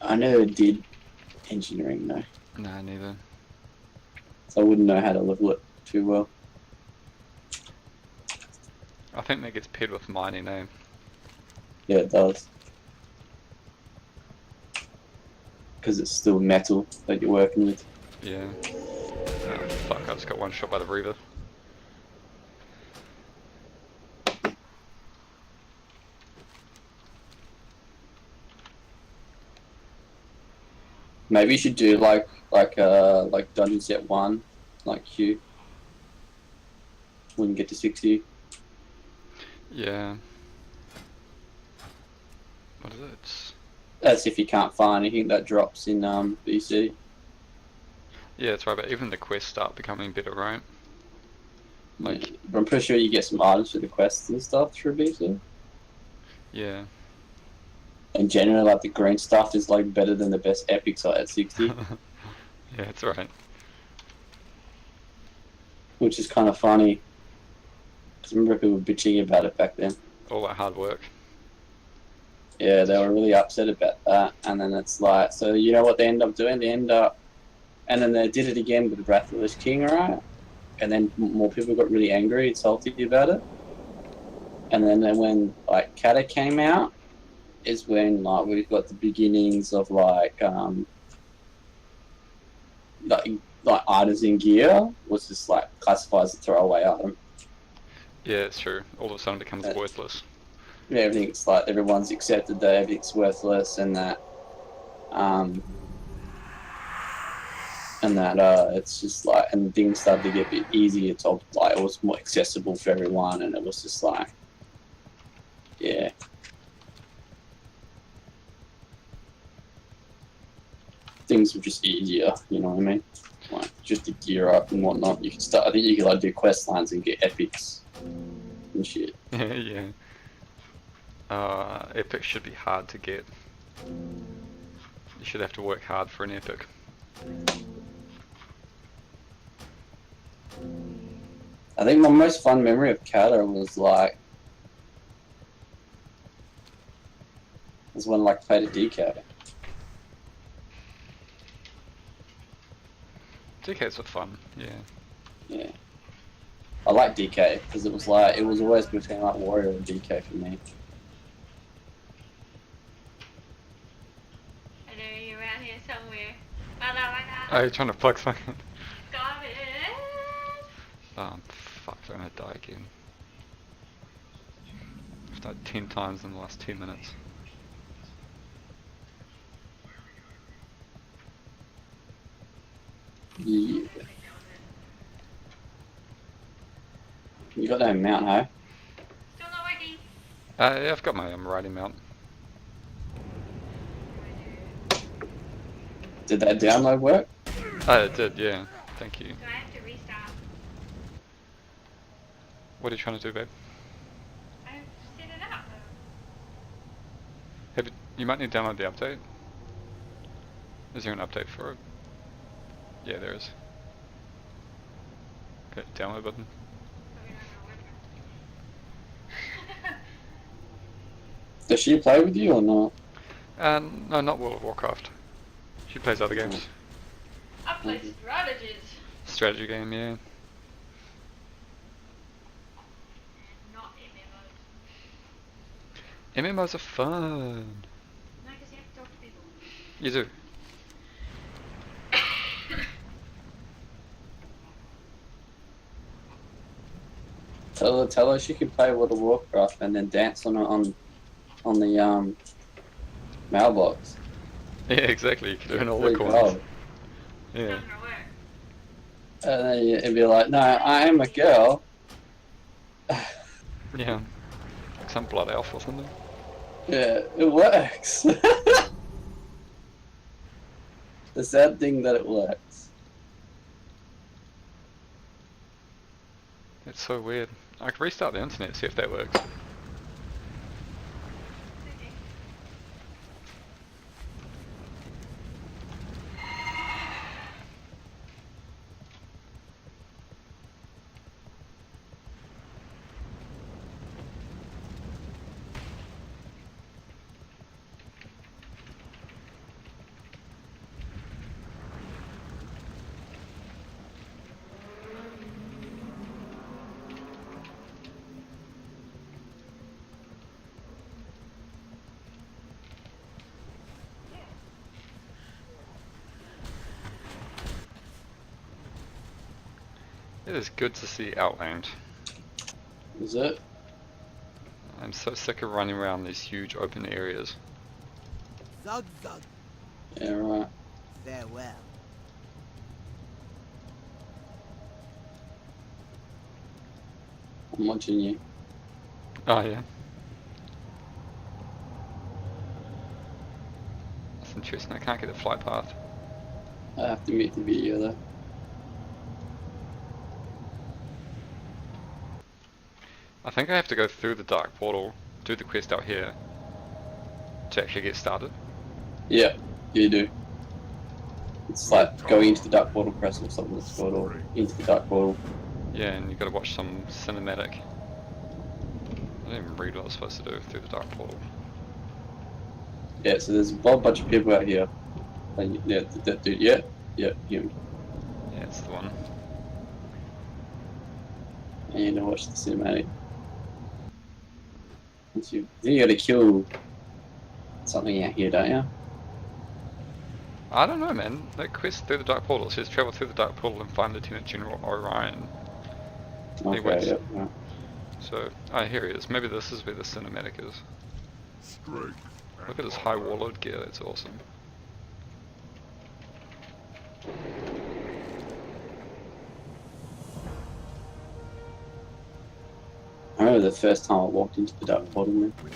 I never did engineering though, Nah, neither. so I wouldn't know how to level it too well. I think that gets paired with mining, eh? Yeah, it does. Because it's still metal that you're working with. Yeah. Oh, fuck, I just got one shot by the Reaver. Maybe you should do like dungeon set 1, like Q. When you get to 60. Yeah. What is it? It's... That's if you can't find anything that drops in BC. Yeah, that's right, but even the quests start becoming better, right? Like, Yeah. But I'm pretty sure you get some items for the quests and stuff through BC. yeah. And generally, like the green stuff is like better than the best epics at 60, Yeah, that's right. which is kind of funny. Because I remember people bitching about it back then. All that hard work. Yeah, they were really upset about that. And then it's like, so you know what they end up doing? And then they did it again with Wrath of the King, right? And then more people got really angry and salty about it. And then when like Kata came out, is when like we've got the beginnings of like items in gear was just like classified as a throwaway item. Yeah, it's true. All of a sudden it becomes worthless. Yeah, everything's like everyone's accepted that everything's worthless and that it's just like, and things started to get a bit easier to like, it was more accessible for everyone, and it was just like, yeah. Things were just easier, you know what I mean? Like just to gear up and whatnot. You can start. I think you can like do quest lines and get epics and shit. Yeah. Epic should be hard to get. You should have to work hard for an epic. I think my most fun memory of Kata was like Is when like played a DK. DKs were fun, yeah. Yeah. I like DK because it was always between like Warrior and DK for me. I know you're around here somewhere. Oh no, I Oh, you're trying to plug something? Stop it! Oh, fuck, I'm gonna die again. I've died 10 times in the last 2 minutes. Yeah. You got no mount, hey? Still not working. Yeah, I've got my riding mount. Did that download work? Oh, it did, yeah. Thank you. Do I have to restart? What are you trying to do, babe? I've set it up. Have you might need to download the update. Is there an update for it? Yeah, there is. Okay, download button. Probably not gonna work. Does she play with you or not? No, not World of Warcraft. She plays other games. I play strategies. Strategy game, yeah. Not MMOs. MMOs are fun. No, because you have to talk to people. You do. Tell her she can play World of Warcraft and then dance on it on the mailbox. Yeah, exactly. You can earn all the Free coins. gold. Yeah. Not gonna work. And then it'd be like, no, I am a girl. Yeah. Like some blood elf or something. Yeah, it works. The sad thing that it works. It's so weird. I can restart the internet, see if that works. It is good to see Outland. Is it? I'm so sick of running around these huge open areas. Zug zug. Yeah, right. Farewell. I'm watching you. Oh yeah. That's interesting, I can't get the flight path. I have to mute the video though. I think I have to go through the dark portal, do the quest out here, to actually get started. Yeah, you do. It's like going into the dark portal press or something that's called, or into the dark portal. Yeah, and you gotta watch some cinematic. I didn't even read what I was supposed to do through the dark portal. Yeah, so there's a whole bunch of people out here. And yeah, that dude, yeah, him. Yeah, it's the one. And you know, watch the cinematic. Once you, then you gotta kill something out here, don't you? I don't know, man. That quest through the dark portal says travel through the dark portal and find Lieutenant General Orion. Anyways. Okay, yep, right. So, here he is. Maybe this is where the cinematic is. Look at his high warlord gear, that's awesome. I remember the first time I walked into the dark portal, man. Yeah,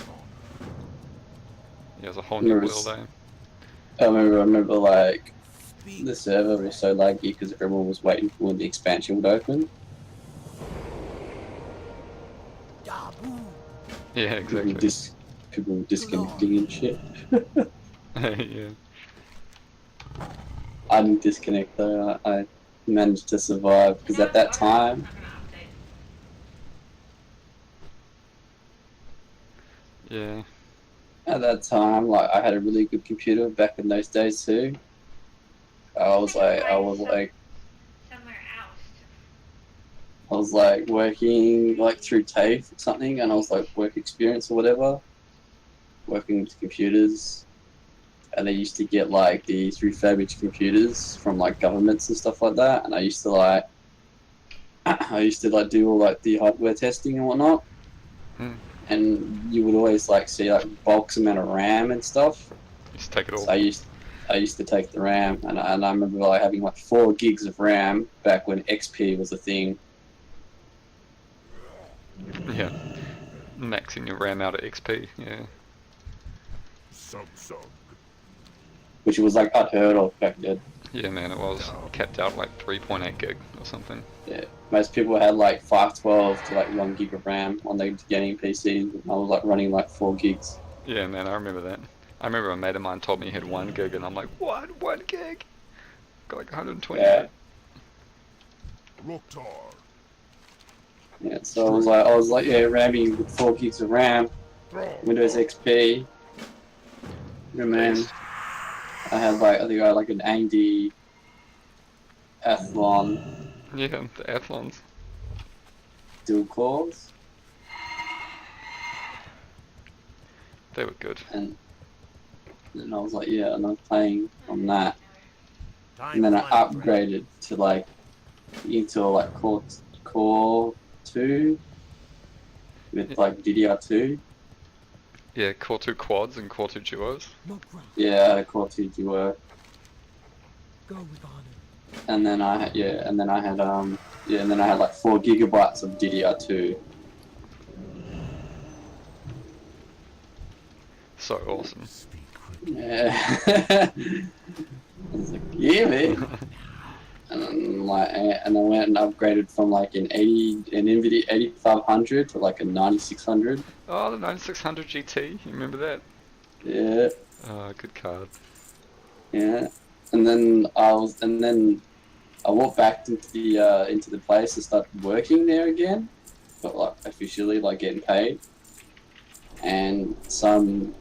there's a whole new Remember world, eh? I remember like the server was so laggy because everyone was waiting for when the expansion would open. Dabu. Yeah, exactly. People were disconnecting and shit. Yeah. I didn't disconnect though. I managed to survive because at that time, Not gonna update. Yeah. at that time, like I had a really good computer back in those days too. I was like somewhere else. I was like working like through TAFE or something, and I was like work experience or whatever, working with computers, and they used to get like these refurbished computers from like governments and stuff like that, and I used to like do all like the hardware testing and whatnot, Hmm. and you would always like see like bulk amount of RAM and stuff. Just take it all. So I used to take the RAM, and I remember like having like 4 gigs of RAM back when XP was a thing. Yeah. Maxing your RAM out at XP, yeah. Sub. Which was like unheard of back then. Yeah, man, it was capped out like 3.8 gig or something. Yeah, most people had like 512 to like 1 gig of RAM on their gaming PCs. I was like running like 4 gigs. Yeah, man, I remember that. I remember a mate of mine told me he had 1 gig, and I'm like, what? 1 gig? Got like 128. Yeah. Roktar. Yeah, so I was like, yeah, ramming with 4 gigs of RAM, Windows XP. Yeah, man. I think I had like an AMD Athlon Yeah, the Athlons. dual cores, They were good. and I was like, yeah, and I was playing on that, Time and then I flies, friend. upgraded to like Intel like Core 2 with like DDR2. Yeah, Core 2 quads and Core 2 duos. Mokra, Yeah, I had a Core 2 Duo, go with honor. and then I had like 4 gigabytes of DDR2. So awesome. Speak quick. Yeah. I was like, yeah, man. And then I went and upgraded from like an NVIDIA 8500 to like a 9600. Oh, the 9600 GT, you remember that? Yeah, Oh, good card. yeah. And then I walked back into the place and started working there again, but like officially like getting paid. And some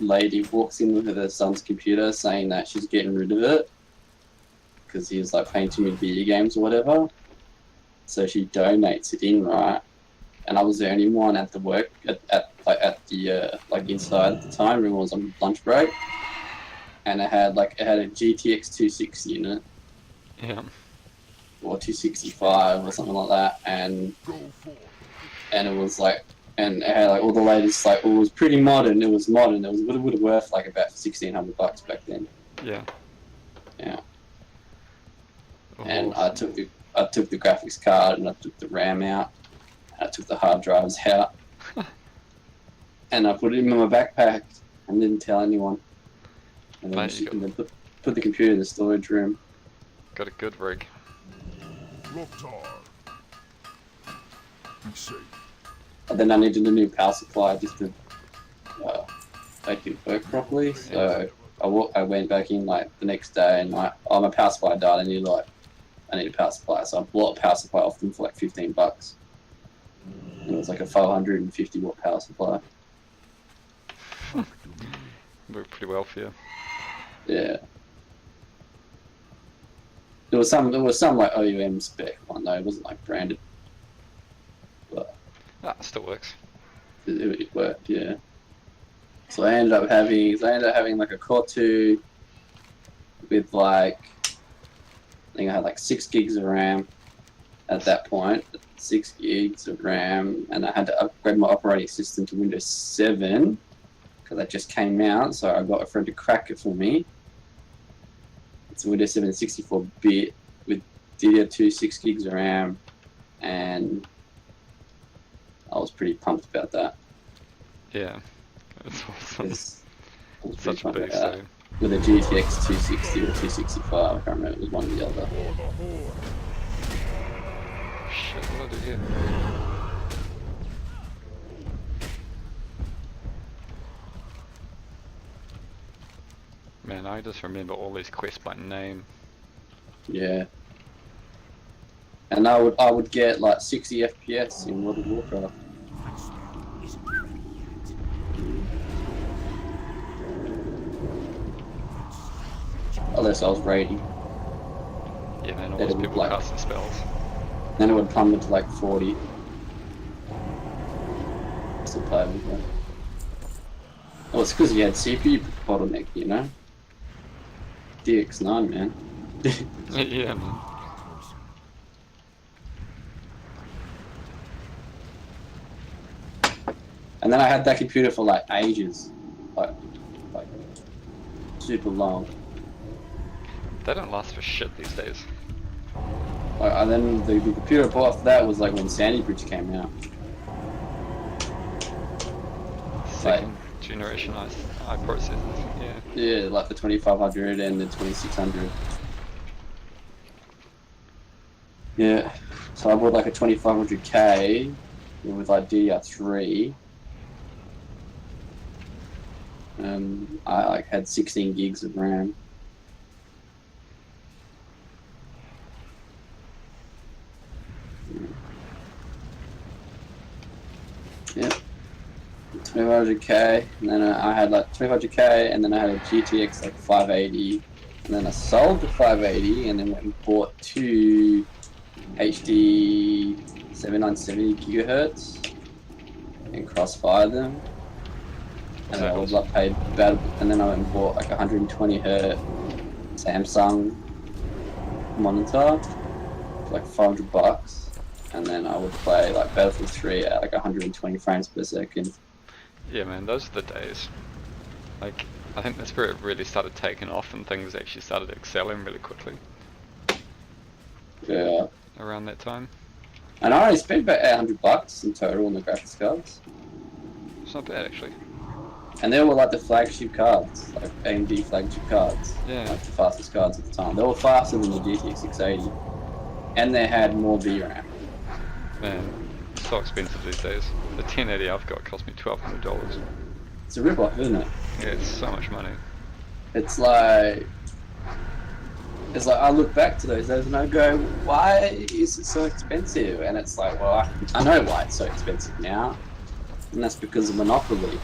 lady walks in with her son's computer saying that she's getting rid of it because he was like playing too many video games or whatever. So she donates it in, right? And I was the only one at the work at the inside at the time. Everyone was on lunch break, and it had a GTX 260 in it, Yeah. or 265 or something like that, and Go forth. it was like, and it had like all the latest, like it was pretty modern. It was modern. It would have worth like about $1,600 back then. Yeah. Yeah. Oh, And awesome. I took the graphics card, and I took the RAM out, and I took the hard drives out, and I put it in my backpack and didn't tell anyone. And then, Mate, you and then put the computer in the storage room. Got a good rig. Roktar. Be safe. And then I needed a new power supply just to make it work properly. So I went back in like the next day, and my power supply died. I need a power supply, so I bought a power supply off them for like $15. And it was like a 450 watt power supply. Worked pretty well for you. Yeah. There was some like OEM spec one though. It wasn't like branded, but Ah, still works. it worked. Yeah. So I ended up having like a Core 2 with like, I think I had like 6 gigs of RAM at that point. 6 gigs of RAM, and I had to upgrade my operating system to Windows 7 because that just came out. So I got a friend to crack it for me. It's a Windows 7 64-bit with DDR2 6 gigs of RAM, and I was pretty pumped about that. Yeah. That's awesome. I was pretty Such a pumped beast, about that. though. With a GTX 260 or 265, I can't remember, it was one or the other. Shit, what do I do here? Man, I just remember all these quests by name. Yeah. And I would get like 60 FPS in World of Warcraft. That spell isn't ready unless I was raiding. Yeah, man, all Then those it would, people like, casting spells. then it would plummet to like 40. Still playable, but... Well, it's because you had CPU bottleneck, you know? DX9, man. Yeah, man. And then I had that computer for like ages. Like super long. They don't last for shit these days. And then the computer I bought after that was like when Sandy Bridge came out. Second generation I processors, yeah. Yeah, like the 2500 and the 2600. Yeah, so I bought like a 2500K with like DDR3. And I like had 16 gigs of RAM. Yep. 2500K, and then I had like 2500K, and then I had a GTX like 580, and then I sold the 580, and then went and bought two HD 7970 gigahertz and crossfired them. And I was like paid about, and then I went and bought like 120 hertz Samsung monitor for like $500. And then I would play like Battlefield 3 at like 120 frames per second. Yeah, man, those are the days. Like, I think that's where it really started taking off and things actually started excelling really quickly. Yeah. Around that time. And I only spent about $800 in total on the graphics cards. It's not bad actually. And they were like the flagship cards, like AMD flagship cards. Yeah. Like the fastest cards at the time. They were faster than the GTX 680. And they had more VRAM. Man, it's so expensive these days. The 1080 I've got cost me $1,200. It's a rip-off, isn't it? Yeah, it's so much money. It's like I look back to those days and I go, why is it so expensive? And it's like, well, I know why it's so expensive now, and that's because of monopoly.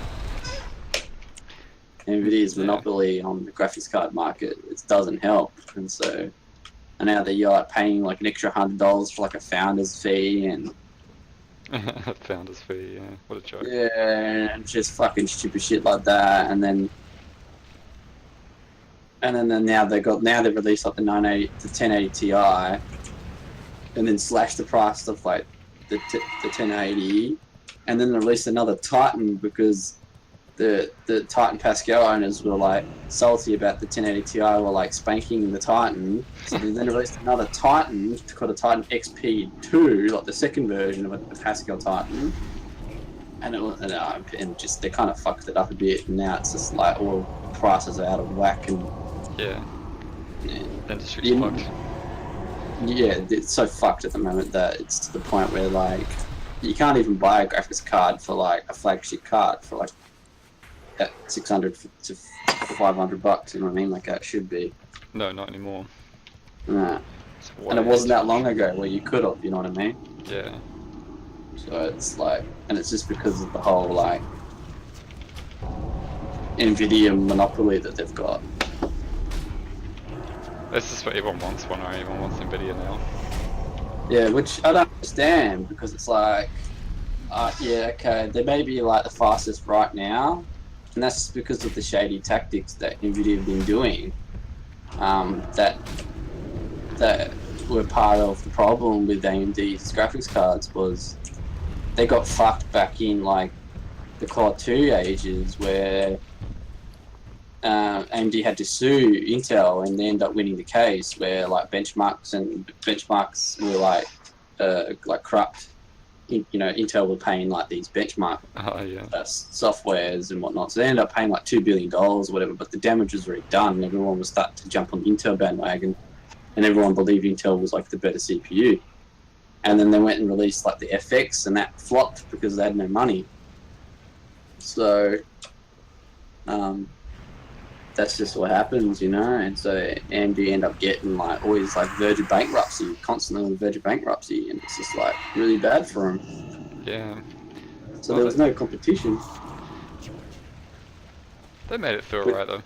NVIDIA's monopoly on the graphics card market, it doesn't help, and so, and now that you're like paying like an extra $100 for like a founder's fee and Founder's fee, yeah, what a joke. yeah, and just fucking stupid shit like that, and then now they've released like the 1080 Ti, and then slashed the price of like the 1080, and then released another Titan because the Titan Pascal owners were like salty about the 1080 Ti were like spanking the Titan, so they then released another Titan called a Titan XP2, like the second version of a Pascal Titan, and just they kind of fucked it up a bit, and now it's just like all prices are out of whack and yeah. Industry's fucked. Yeah, it's so fucked at the moment that it's to the point where like you can't even buy a graphics card for like a flagship card for like at $600 to $500. You know what I mean? Like that should be. No, not anymore. Nah. And it wasn't that long ago where you could have. You know what I mean? Yeah. So it's like, and it's just because of the whole like NVIDIA monopoly that they've got. This is what everyone wants, one, right? Everyone wants NVIDIA now. Yeah, which I don't understand because it's like, yeah, okay, they may be like the fastest right now, and that's just because of the shady tactics that NVIDIA have been doing. That were part of the problem with AMD's graphics cards was they got fucked back in like the Core 2 ages where AMD had to sue Intel and they ended up winning the case where like benchmarks were like corrupt. You know, Intel were paying like these benchmark softwares and whatnot, so they ended up paying like $2 billion or whatever, but the damage was already done and everyone was starting to jump on the Intel bandwagon and everyone believed Intel was like the better CPU, and then they went and released like the FX and that flopped because they had no money. So that's just what happens, you know, and so AMD end up getting like always like verge of bankruptcy, constantly on the verge of bankruptcy, and it's just like really bad for them. Yeah. So there was no competition. They made it through alright though.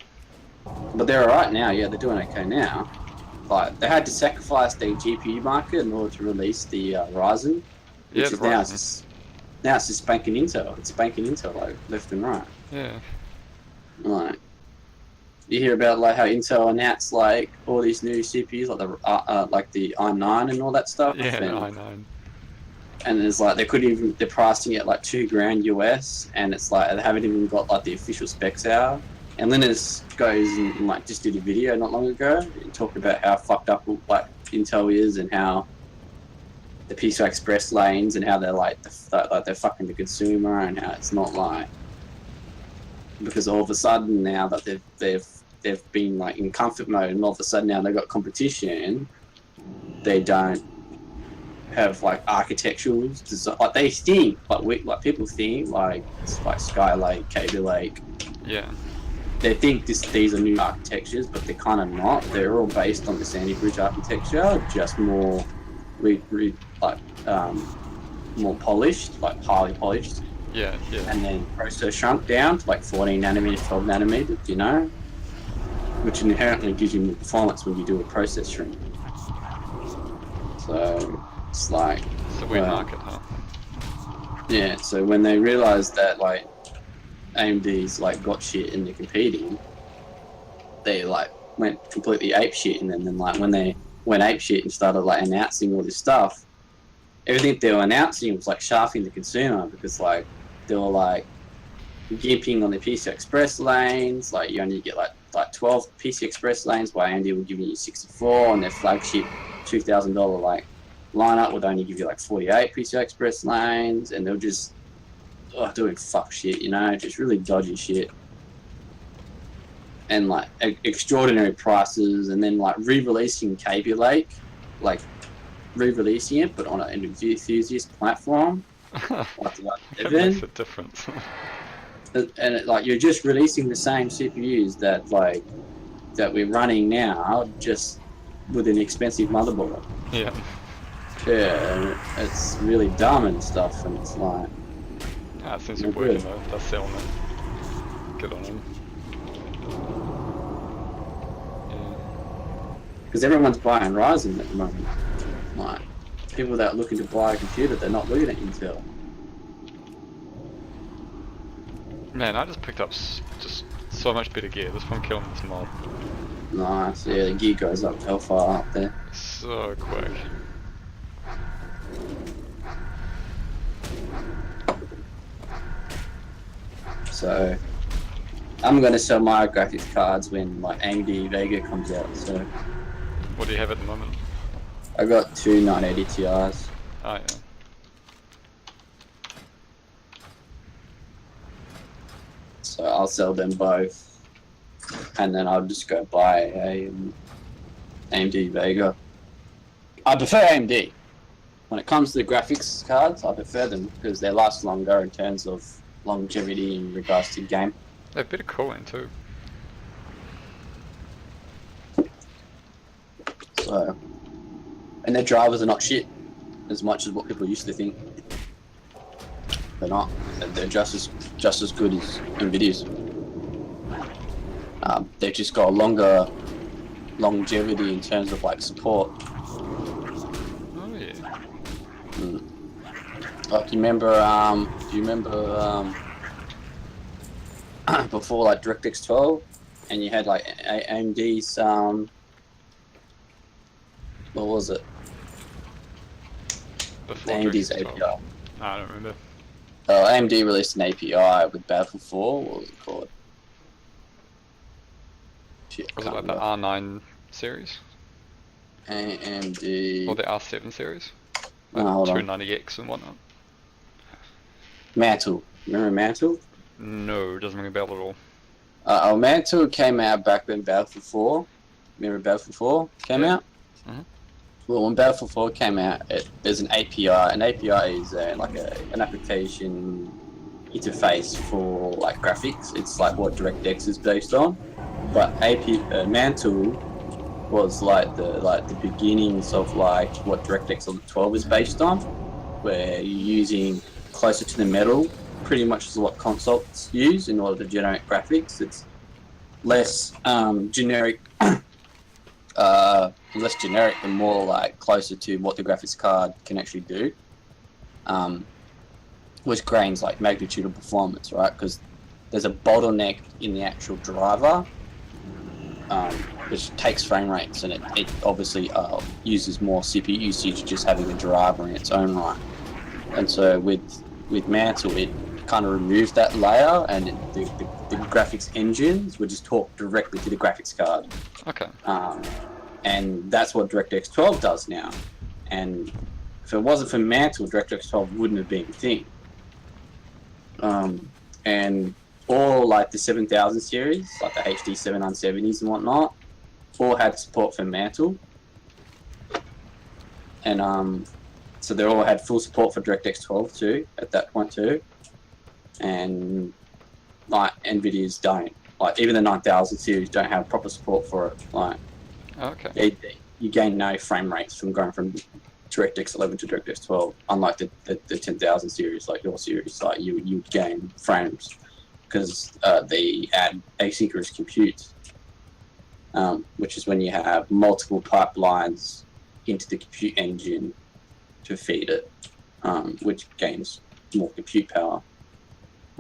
but they're alright now. Yeah, they're doing okay now. But they had to sacrifice their GPU market in order to release the Ryzen, which Yeah, the is now Ryzen. it's just spanking Intel. It's spanking Intel like left and right. Yeah. Like you hear about like how Intel announced like all these new CPUs like the i9 and all that stuff. Yeah, and, I know. And it's like they're pricing it like $2,000 US, and it's like they haven't even got like the official specs out. And Linus goes and like just did a video not long ago and talked about how fucked up like Intel is and how the PCI Express lanes and how they're like they're fucking the consumer and how it's not like because all of a sudden now that they've been like in comfort mode and all of a sudden now they've got competition, they don't have like architecturals design. Like they think like people think like it's like Skylake, Kaby Lake. Yeah. They think these are new architectures, but they're kind of not. They're all based on the Sandy Bridge architecture, just more more polished, like highly polished. Yeah, yeah. And then process shrunk down to like 14 nanometers, 12 nanometers, you know, which inherently gives you more performance when you do a process shrink. So it's like It's a weird market, huh? yeah. So when they realized that like AMD's like got shit and they're competing, they like went completely ape shit, and then like when they went ape shit and started like announcing all this stuff, everything they were announcing was like shafting the consumer because like they were like gimping on the PCI Express lanes. Like you only get like 12 PCI Express lanes, while AMD were giving you 64, and their flagship $2,000 like lineup would only give you like 48 PCI Express lanes, and they were just doing fuck shit, you know, just really dodgy shit. And like extraordinary prices, and then like re-releasing Kaby Lake, like re-releasing it, but on an enthusiast platform. Like That makes a difference. And like you're just releasing the same CPUs that we're running now, just with an expensive motherboard. Yeah. Yeah, it's really dumb and stuff, and it's like. Ah, it seems to Not be working good. though. They're selling it. Good on them. Yeah. Because everyone's buying Ryzen at the moment. Like, people that are looking to buy a computer, they're not looking at Intel. Man, I just picked up just so much better gear just from killing this mob. Nice, yeah, the gear goes up hellfire up there. So quick. So, I'm going to sell my graphics cards when like AMD Vega comes out. So, What do you have at the moment? I got two 980 Ti's. Oh yeah. So I'll sell them both, and then I'll just go buy a AMD Vega. I prefer AMD. When it comes to the graphics cards, I prefer them because they last longer in terms of longevity in regards to game. They have better cooling too. So, and their drivers are not shit as much as what people used to think. They're not. They're just as good as Nvidia's. They've just got a longer longevity in terms of like support. Oh yeah. Like do you remember before like DirectX 12, and you had like AMD's what was it? Before AMD's DirectX 12. API. I don't remember. AMD released an API with Battlefield 4. What was it called? Shit, Was it like can't the remember. R9 series? AMD. Or the R7 series? No, Like hold on. 290X and whatnot? Mantle. Remember Mantle? No, it doesn't ring a bell at all. Mantle came out back when Battlefield 4. Remember Battlefield 4 came Yeah. out? Mhm. Well, when Battlefield 4 came out, there's an API. An API is like an application interface for like graphics. It's like what DirectX is based on. But Mantle was like the beginnings of like what DirectX 12 is based on, where you're using closer to the metal, pretty much is what consoles use in order to generate graphics. less generic, less generic and more like closer to what the graphics card can actually do. Which gains like magnitude of performance, right? Because there's a bottleneck in the actual driver, which takes frame rates, and it obviously uses more CPU usage just having a driver in its own right. And so with Mantle, it kind of removed that layer, and the graphics engines would just talk directly to the graphics card. Okay. And that's what DirectX 12 does now. And if it wasn't for Mantle, DirectX 12 wouldn't have been a thing. And all like the 7000 series, like the HD 7970s and whatnot, all had support for Mantle. And so they all had full support for DirectX 12 too, at that point too. And like NVIDIA's don't. Like even the 9000 series don't have proper support for it. Like, okay. You gain no frame rates from going from DirectX 11 to DirectX 12, unlike the 10,000 series, like your series. Like you gain frames because they add asynchronous compute, which is when you have multiple pipelines into the compute engine to feed it, which gains more compute power.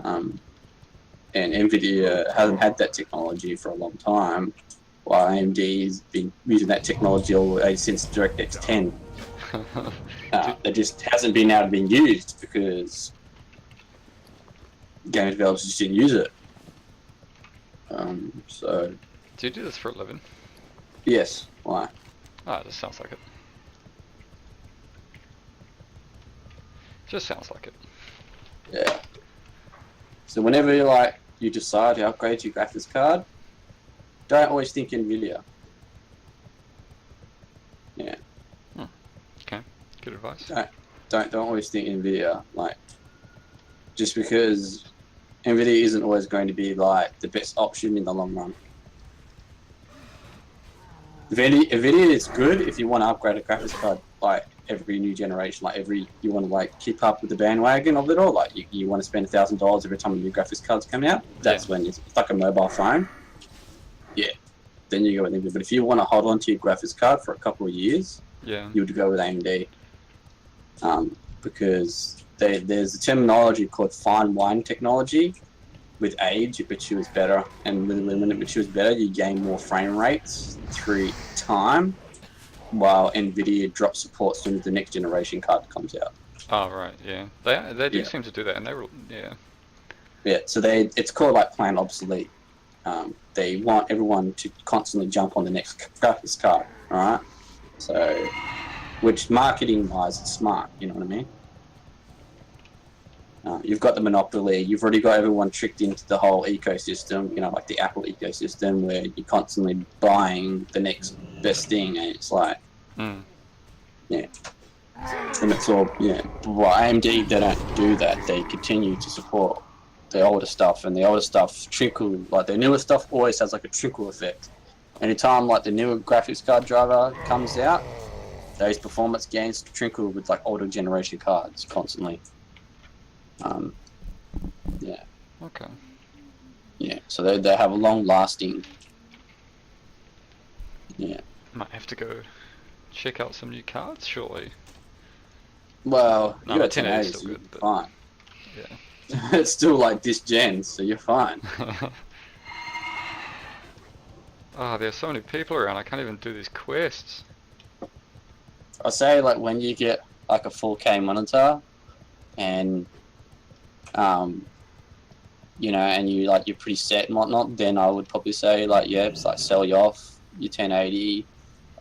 And NVIDIA hasn't had that technology for a long time, while AMD's been using that technology all the way since DirectX 10. It just hasn't been able to be used because game developers just didn't use it. So Do you do this for a living? yes, why? Ah, it just sounds like it. Just sounds like it. Yeah. So whenever you decide to upgrade your graphics card, don't always think NVIDIA. Yeah. Okay, good advice. Don't always think NVIDIA. Like, just because NVIDIA isn't always going to be like the best option in the long run. NVIDIA is good if you want to upgrade a graphics card like every new generation, like you want to like keep up with the bandwagon of it all. Like you want to spend $1,000 every time a new graphics card's come out. That's when it's like a mobile phone. Yeah, then you go with NVIDIA. But if you want to hold on to your graphics card for a couple of years, you would go with AMD. Because there's a terminology called fine wine technology. With age, it matures better, and when it matures better, you gain more frame rates through time, while NVIDIA drops support as soon as the next generation card comes out. Oh right, yeah. They do seem to do that, and Yeah, so it's called like planned obsolete. They want everyone to constantly jump on the next graphics card, alright? So, which marketing-wise is smart, you know what I mean? You've got the monopoly, you've already got everyone tricked into the whole ecosystem, you know, like the Apple ecosystem, where you're constantly buying the next best thing, and it's like, yeah. And it's all, yeah. Well, AMD, they don't do that. They continue to support the older stuff, and the older stuff trickle, like the newer stuff always has like a trickle effect. Anytime like the newer graphics card driver comes out, those performance gains trickle with like older generation cards constantly. Yeah. Okay. Yeah, so they have a long lasting. Yeah. Might have to go check out some new cards, surely. Well, No, you got 1080 1080, is so still you're good, but fine. yeah. It's still like this gen, so you're fine. Ah, there's so many people around, I can't even do these quests. I say like when you get like a 4K monitor, and you know, and you're pretty set and whatnot, then I would probably say like, yeah, it's like sell you off your 1080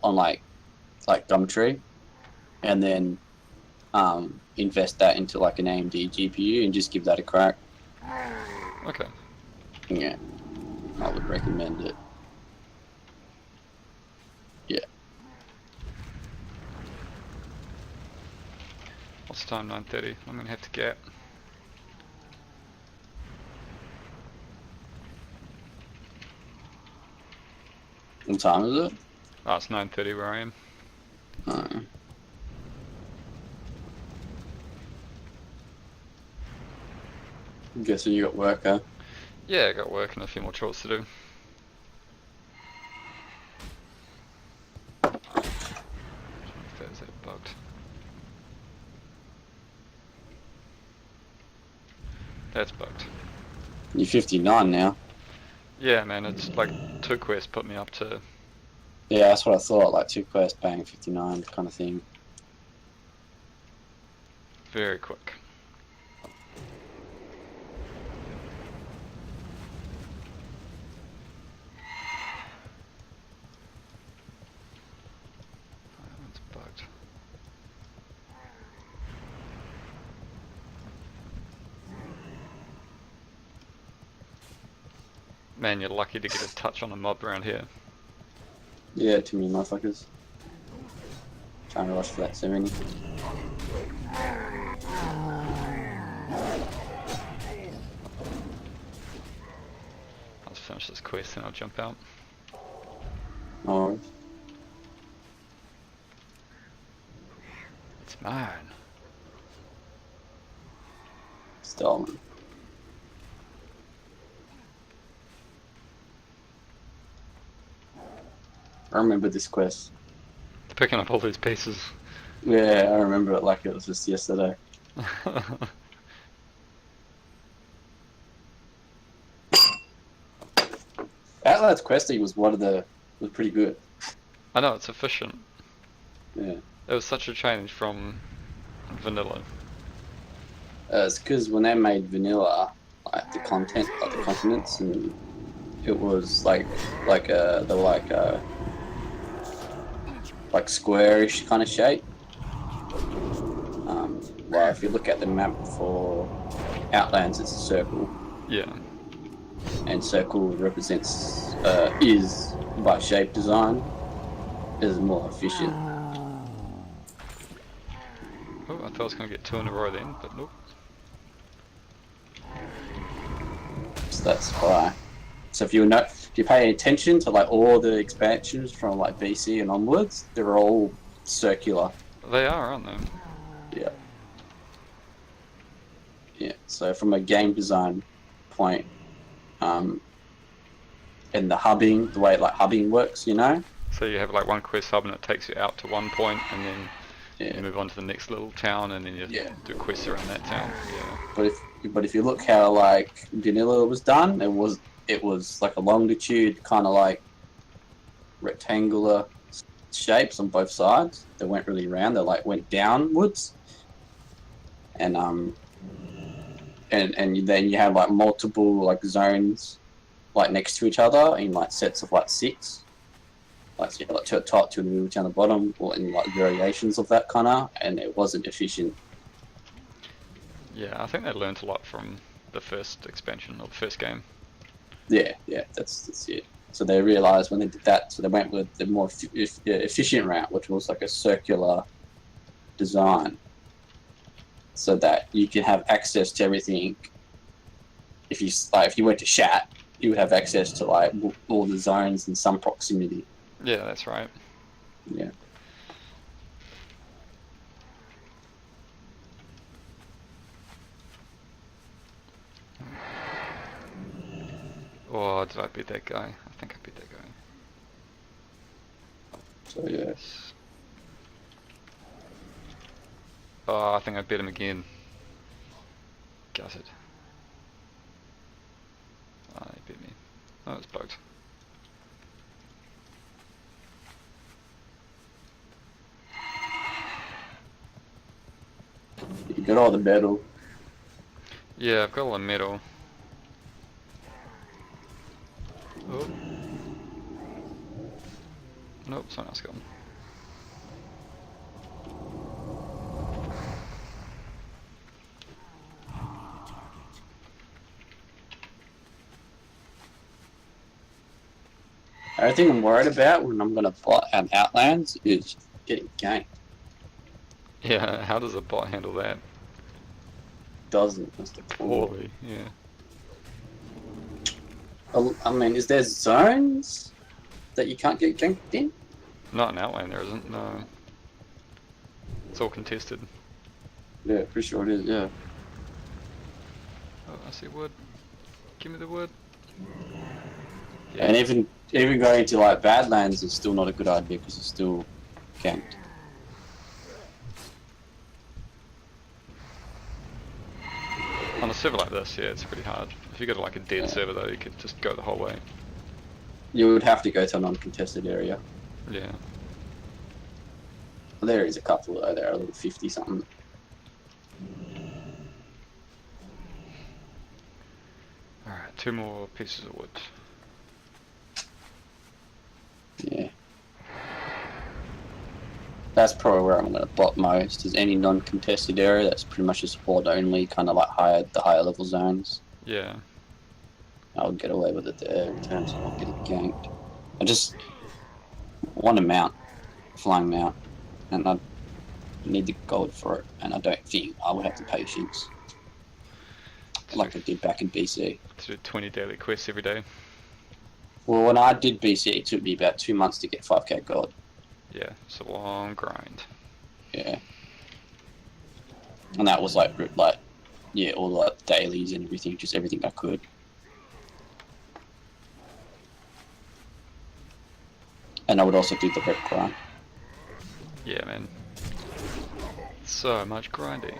on like Gumtree, and then invest that into like an AMD GPU and just give that a crack. Okay. Yeah, I would recommend it. Yeah. What's time? 9:30. I'm gonna have to get. What time is it? Oh, it's 9:30 where I am. I'm guessing you got work, huh? Yeah, I got work and a few more chores to do. That's bugged. You're 59 now. Yeah, man, it's like 2 quests put me up to. Yeah, that's what I thought. Like 2 quests, bang, 59 kind of thing. Very quick. That's bugged. Man, you're lucky to get a touch on a mob around here. Yeah, too many motherfuckers. Trying to rush for that 70. I'll just finish this quest and I'll jump out. No worries. It's mine. Stolen. I remember this quest. Picking up all these pieces. Yeah, I remember it like it was just yesterday. Outland's questing was was pretty good. I know, it's efficient. Yeah. It was such a change from vanilla. It's because when they made vanilla, like the content, like the continents, and it was like squarish kind of shape. Well, if you look at the map for Outlands, it's a circle, Yeah. and circle represents is by shape design is more efficient. Oh, I thought I was going to get 2 in a row then, but nope. So that's why. So if you pay attention to like all the expansions from like BC and onwards, they're all circular. They are, aren't they? Yeah. Yeah. So from a game design point, and the hubbing, the way like hubbing works, you know. So you have like one quest hub and it takes you out to one point and then Yeah. you move on to the next little town and then you Yeah. do quests around that town. Yeah. But if you look how like vanilla was done, it was like a longitude kind of like rectangular shapes on both sides. They weren't really round. They like went downwards, and then you have like multiple like zones like next to each other in like sets of like 6. Like so you have like 2 at the top, 2 in the middle, 2 on the bottom, or in like variations of that kind of, and it wasn't efficient. Yeah, I think they learned a lot from the first expansion or the first game. Yeah, that's it. So they realized when they did that, so they went with the more efficient route, which was like a circular design, so that you can have access to everything. If you went to Shat, you would have access to like all the zones in some proximity. Yeah, that's right. Yeah. Oh, did I beat that guy? I think I beat that guy. So yeah. Oh, I think I beat him again. Gutted. Oh, he beat me. Oh, it's bugged. You got all the metal. Yeah, I've got all the metal. Oh. Nope, someone else got him. Everything I'm worried about when I'm gonna plot Outlands is getting ganked. Yeah, how does a bot handle that? Doesn't. That's the problem. Poorly, yeah. I mean, is there zones that you can't get ganked in? Not in Outland, there isn't, no. It's all contested. Yeah, pretty sure it is, yeah. Oh, I see wood. Give me the wood. Yeah. And even going to like Badlands is still not a good idea because it's still ganked. On a server like this, yeah, it's pretty hard. If you go to like a dead Yeah. server though, you could just go the whole way. You would have to go to a non-contested area. Yeah. There is a couple though. There are a little 50 something. Alright, 2 more pieces of wood. Yeah. That's probably where I'm going to bot most. Is any non-contested area that's pretty much just horde only, kind of like the higher level zones. Yeah. I would get away with it there in terms of not getting ganked. I just want a mount, flying mount, and I need the gold for it, and I don't think I would have the patience like I did back in BC. To do 20 daily quests every day. Well, when I did BC, it took me about 2 months to get 5k gold. Yeah, it's a long grind. Yeah. And that was like yeah, all like dailies and everything, just everything I could. And I would also do the rep grind. Yeah, man. So much grinding.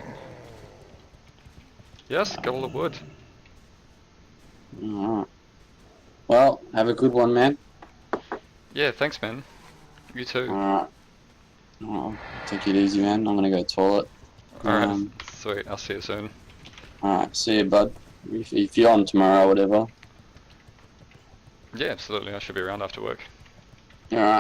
Yes, got all the wood. Alright. Well, have a good one, man. Yeah, thanks, man. You too. Alright. Oh, take it easy, man. I'm gonna go toilet. Alright, sweet. I'll see you soon. Alright, see you, bud. If you're on tomorrow or whatever. Yeah, absolutely. I should be around after work. Alright.